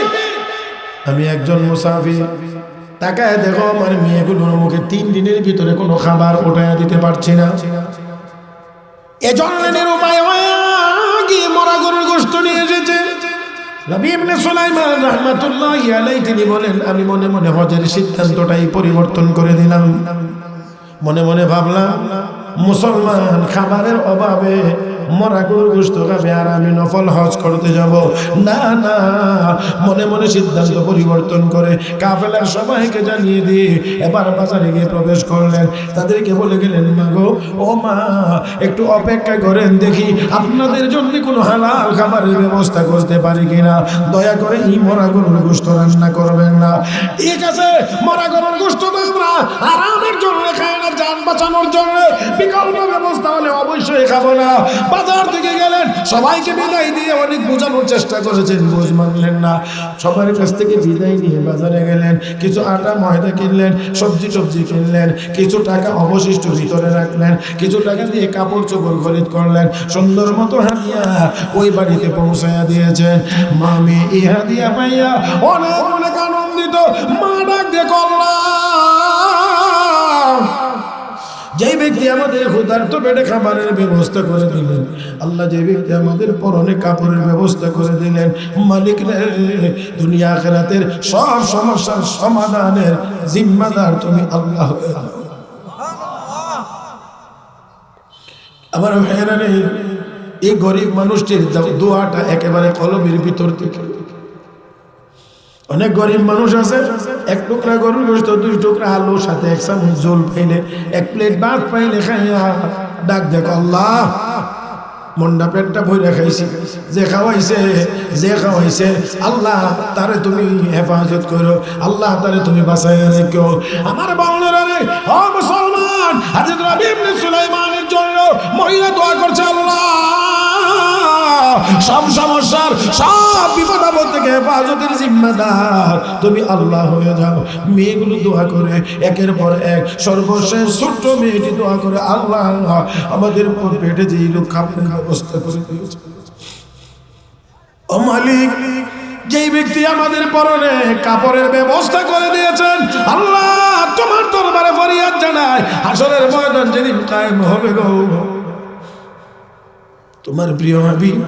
আমি একজন মুসাফির, তাকায় দেখো আমার মেয়েগুলোর মুখে 3 দিনের ভিতরে কোনো খাবার উঠাইয়া দিতে পারছি না, এজন্য নিরুপায় হয়ে গিয়ে মরা গরুর গোশত নিয়ে এসেছে। রবি ইবনে সুলাইমান রাহমাতুল্লাহি আলাইহি তিনি বলেন আমি মনে মনে হজের সিদ্ধান্তটাই পরিবর্তন করে দিলাম, মনে মনে ভাবলাম মুসলমান খাবারের অভাবে মরা গরুর গোশত খাবে আর আমি নফল হজ করতে যাব না, না মনে মনে সিদ্ধান্ত পরিবর্তন করে কাফেলার সবাইকে জানিয়ে দিয়ে এবার বাজারে গিয়ে প্রবেশ করলেন, তাদেরকে বলে গেলেন মা গো, ও মা একটু অপেক্ষা করেন, দেখি আপনাদের জন্য কোনো হালাল খাবারের ব্যবস্থা করতে পারি কিনা, দয়া করে এই মরা গরুর গোশত রান্না করবেন না। ঠিক আছে, মরা গরুর গোশত তো আমরা আরামের জন্য খাই না, জান বাঁচানোর জন্য, বিকল্প ব্যবস্থা হলে অবশ্যই খাবো না। বাজার থেকে গেলেন, সবাইকে বিদায় দিয়ে অনেক বোঝানোর চেষ্টা করেছেন, বুঝ মানলেন না, সবার কাছ থেকে বিদায় নিয়ে বাজারে গেলেন, কিছু আটা ময়দা কিনলেন, সবজি টবজি কিনলেন, কিছু টাকা অবশিষ্ট ভিতরে রাখলেন, কিছু টাকা দিয়ে কাপড় চোপড় খরিদ করলেন, সুন্দর মতো হাদিয়া ওই বাড়িতে পৌঁছাইয়া দিয়েছেন। মামি এই হাদিয়া পাইয়া অনেক অনেক আনন্দিত, মা ডাক দিয়ে করলাম যেই ব্যক্তি আমাদের ক্ষুধার্ত পেটে খাবারের ব্যবস্থা করে দিলেন, আল্লাহ যে ব্যক্তি আমাদের পরনে কাপড়ের ব্যবস্থা করে দিলেন, মালিক রে দুনিয়া আখিরাতের সব সমস্যার সমাধানের জিম্মাদার তুমি আল্লাহ হয়ে যাও। আমার ভাইয়েরা রে, এই গরিব মানুষটির দোয়াটা একেবারে কলমের ভিতর থেকে, অনেক গরিব মানুষ আছে 1 টুকরা গরুর গোশত 2 টুকরা আলু সাথে 1 চামচ ঝোল পাইলে 1 প্লেট ভাত পাইলে খাইয়া ডাক দেখ আল্লাহ মন্ডা পেটটা ভরে খাইছি, যে খাওয়াইছে আল্লাহ তারে তুমি হেফাজত করো, আল্লাহ তারে তুমি বাঁচাইয়া রেখো। আমার বাংলারা রে, ও মুসলমান, হযরত রবি ইবনে সুলাইমানের জন্য মহিলা দোয়া করছে, আল্লাহ সব সমস্যার সব বিপদ আপদ থেকে হেফাজতের জিম্মাদার তুমি আল্লাহ হয়ে যাও। মেয়েগুলো দোয়া করে একের পর এক, সর্বশেষ ছোট্ট মেয়েটি দোয়া করে, আল্লাহ আমাদের পেটে যেই লোক খাবারের ব্যবস্থা করে দিয়েছে, ও মালিক যেই ব্যক্তি আমাদের পরনে কাপড়ের ব্যবস্থা করে দিয়েছেন, আল্লাহ তোমার দরবারে ফরিয়াদ জানাই, হাসরের ময়দান যেদিন কায়েম হবে গো, তোমার প্রিয় হাবিব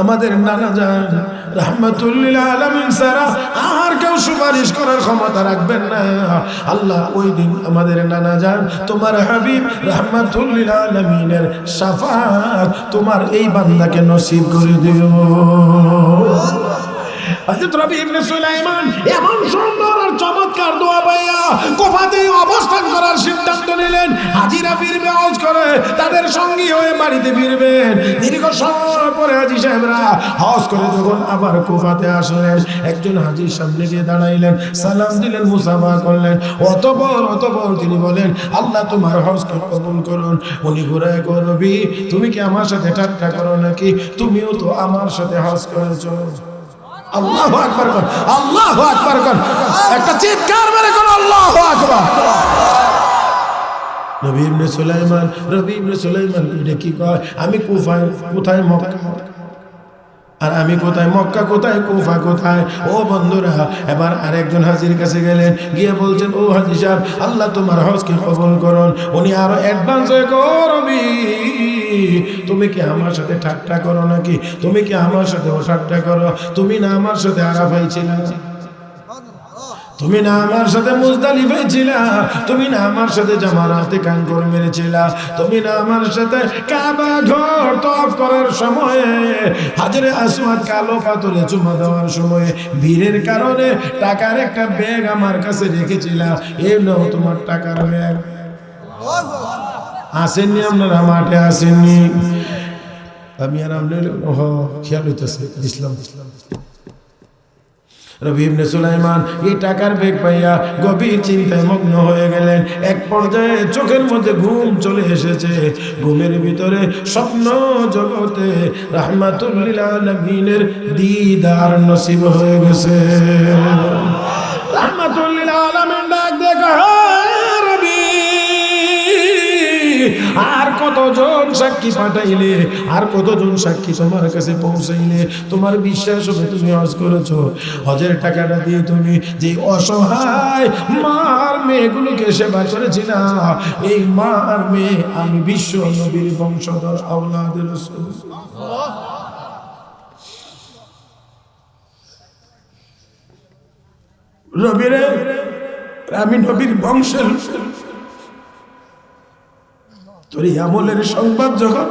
আমাদের নানা জান রাহমাতুল লিল আলামিন ছাড়া আর কেউ সুপারিশ করার ক্ষমতা রাখবেন না। আল্লাহ ওই দিন আমাদের নানা জান তোমার হাবিব রাহমাতুল লিল আলামিনের শাফাআত তোমার এই বান্দাকে নসিব করে দিও। হযরত রবি ইবনে সুলাইমান এমন সুন্দর আর চমৎকার দোয়া পাইয়া কুফাতে অবস্থান করার সিদ্ধান্ত নিলেন। হাজিরা ফিরবে হজ করে, তাদের সঙ্গী হয়ে বাড়িতে ফিরবেন। দীর্ঘ সময় পরে হাজী সাহেবরা হজ করে যখন আবার কুফাতে আসলেন, একজন হাজীর সামনে গিয়ে দাঁড়াইলেন, সালাম দিলেন, মুসাফা করলেন। অতঃপর তিনি বলেন, আল্লাহ তোমার হজকে কবুল করুন। উনি ঘুরায় করবি, তুমি কি আমার সাথে ঠাট্টা করো নাকি? তুমিও তো আমার সাথে হজ করেছো। আল্লাহু আকবার কর, আল্লাহু আকবার কর, একটা চিৎকার মেরে কর আল্লাহু আকবার। রবি ইবনে সুলাইমান এটা কি কয়? আমি কুফায়, কোথায় মক্কা, আর আমি কোথায় মক্কা, কোথায় কুফা, কোথায়? ও বন্ধুরা, এবার আরেকজন হাজীর কাছে গেলেন, গিয়ে বলছেন, ও হাজী সাহেব, আল্লাহ তোমার হজকে কবুল করুন। উনি আরো অ্যাডভান্স হয়ে করবি, তুমি কি আমার সাথে ঠাট্টা করো নাকি? তুমি কি আমার সাথে ও ঠাট্টা করো? তুমি না আমার সাথে আরাফায় ছিলা, তুমি না আমার সাথে মুজদালিফায় ছিলা, তুমি না আমার সাথে জামারাতে কাঙ্কর মেরেছিলা, তুমি না আমার সাথে কাবা ঘর তওয়াফ করার সময়ে হাজরে আসওয়াদ কালো পাথরে চুমা দেওয়ার সময়ে ভিড়ের কারণে টাকার একটা ব্যাগ আমার কাছে রেখেছিলা। এই নাও তোমার টাকার ব্যাগ। আসেননি আপনারা, মাঠে আসেননি। আমি আর আপনার খেয়াল হইতেছে ইসলাম। রবি ইবনে সুলাইমান এই টাকার ব্যাগ পাইয়া গভীর চিন্তায় মগ্ন হয়ে গেলেন। এক পর্যায়ে চোখের মধ্যে ঘুম চলে এসেছে। ঘুমের ভিতরে স্বপ্ন জগতে রাহমাতুল লিল আলামিনের দিদার নসিব হয়ে গেছে। রাহমাতুল লিল আলামিন ডাক দেখা, রবি আর কতজন সাক্ষী পাঠাইলে, আর কতজন সাক্ষী তোমার কাছে পৌঁছাইলে তোমার বিশ্বাস হবে তুমি হজ করেছো? হজের টাকাটা দিয়ে তুমি যে অসহায় মার মেয়েগুলোকে সেবা করেছিলা, এই মার মেয়ে আমি বিশ্ব নবীর বংশধর আওলাদ রাসূল। রবিরে আমি নবীর বংশের, তোর আমলের সংবাদ যখন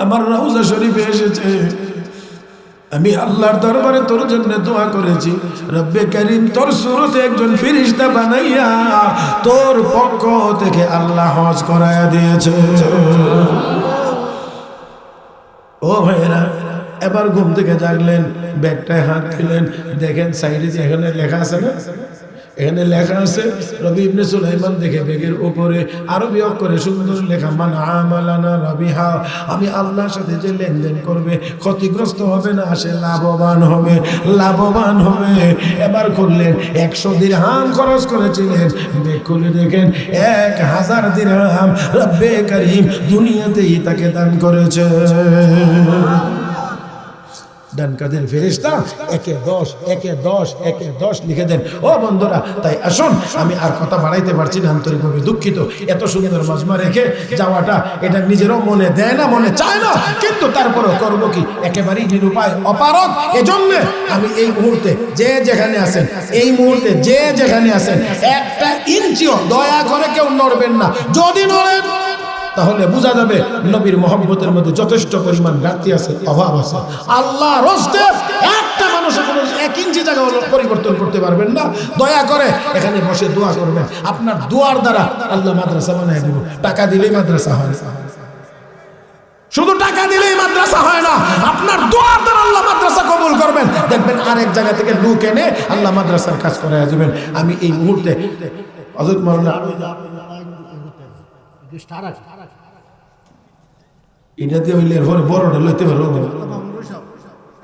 আমার রওজা শরীফে এসেছে, আমি আল্লাহর দরবারে তোর জন্য দোয়া করেছি, রব্বে কারীম তোর সুরতে একজন ফেরেশতা বানাইয়া তোর পক্ষ থেকে আল্লাহ হজ করায়া দিয়েছে। ও ভাইরা, এবার ঘুম থেকে জাগলেন, ব্যাগটায় হাত দিলেন, দেখেন সাইডে এখানে লেখা আছে না, এখানে লেখা আছে রবি ইবনে সুলাইমান। দেখে ব্যাগের উপরে আরবি অক্ষরে সুন্দর লেখা, মান আমালানা রবিহা, আমি আল্লাহর সাথে যে লেনদেন করবে ক্ষতিগ্রস্ত হবে না, সে লাভবান হবে, লাভবান হবে। এবার করলেন 100 দিরহাম খরচ করেছিলেন, ব্যাগ খুলে দেখেন 1000 দিরহাম রব্বে কারীম দুনিয়াতেই তাকে দান করেছে। ডান কাদের ফেরেশতা একে 10 একে 10 একে 10 লিখে দেন। ও বন্ধুরা, তাই আসুন, আমি আর কথা বাড়াইতে পারছি না, আন্তরিকভাবে দুঃখিত। এত সুন্দর মাজমা রেখে যাওয়াটা এটা নিজেরও মনে দেয় না, মনে চায় না, কিন্তু তারপরেও করবো কি, একেবারেই নিরুপায়, অপারগ। এজন্য আমি এই মুহূর্তে যে যেখানে আছেন, এই মুহূর্তে যে যেখানে আছেন, একটা ইঞ্চিও দয়া করে কেউ নড়বেন না। যদি নড়েন তাহলে বোঝা যাবে নবীর মহব্বতের মধ্যে যথেষ্ট পরিমাণ ঘাটতি আছে, অভাব আছে। আল্লাহ রস্তে একটা মানুষের কোনো 1 ইঞ্চি জায়গা পরিবর্তন করতে পারবেন না। দয়া করে এখানে বসে দোয়া করবেন, আপনার দোয়ার দ্বারা আল্লাহ মাদ্রাসা বানায় দিব। টাকা দিলেই মাদ্রাসা হয় না, শুধু টাকা দিলেই মাদ্রাসা হয় না, আপনার দোয়ার দ্বারা আল্লাহ মাদ্রাসা কবুল করবেন। দেখবেন আরেক জায়গা থেকে লোক এনে আল্লাহ মাদ্রাসার কাজ করায় দিবেন। আমি এই মুহূর্তে হযরত মাওলানা এটা দিয়ে হইলে পরে বড়টা লইতে পারবো।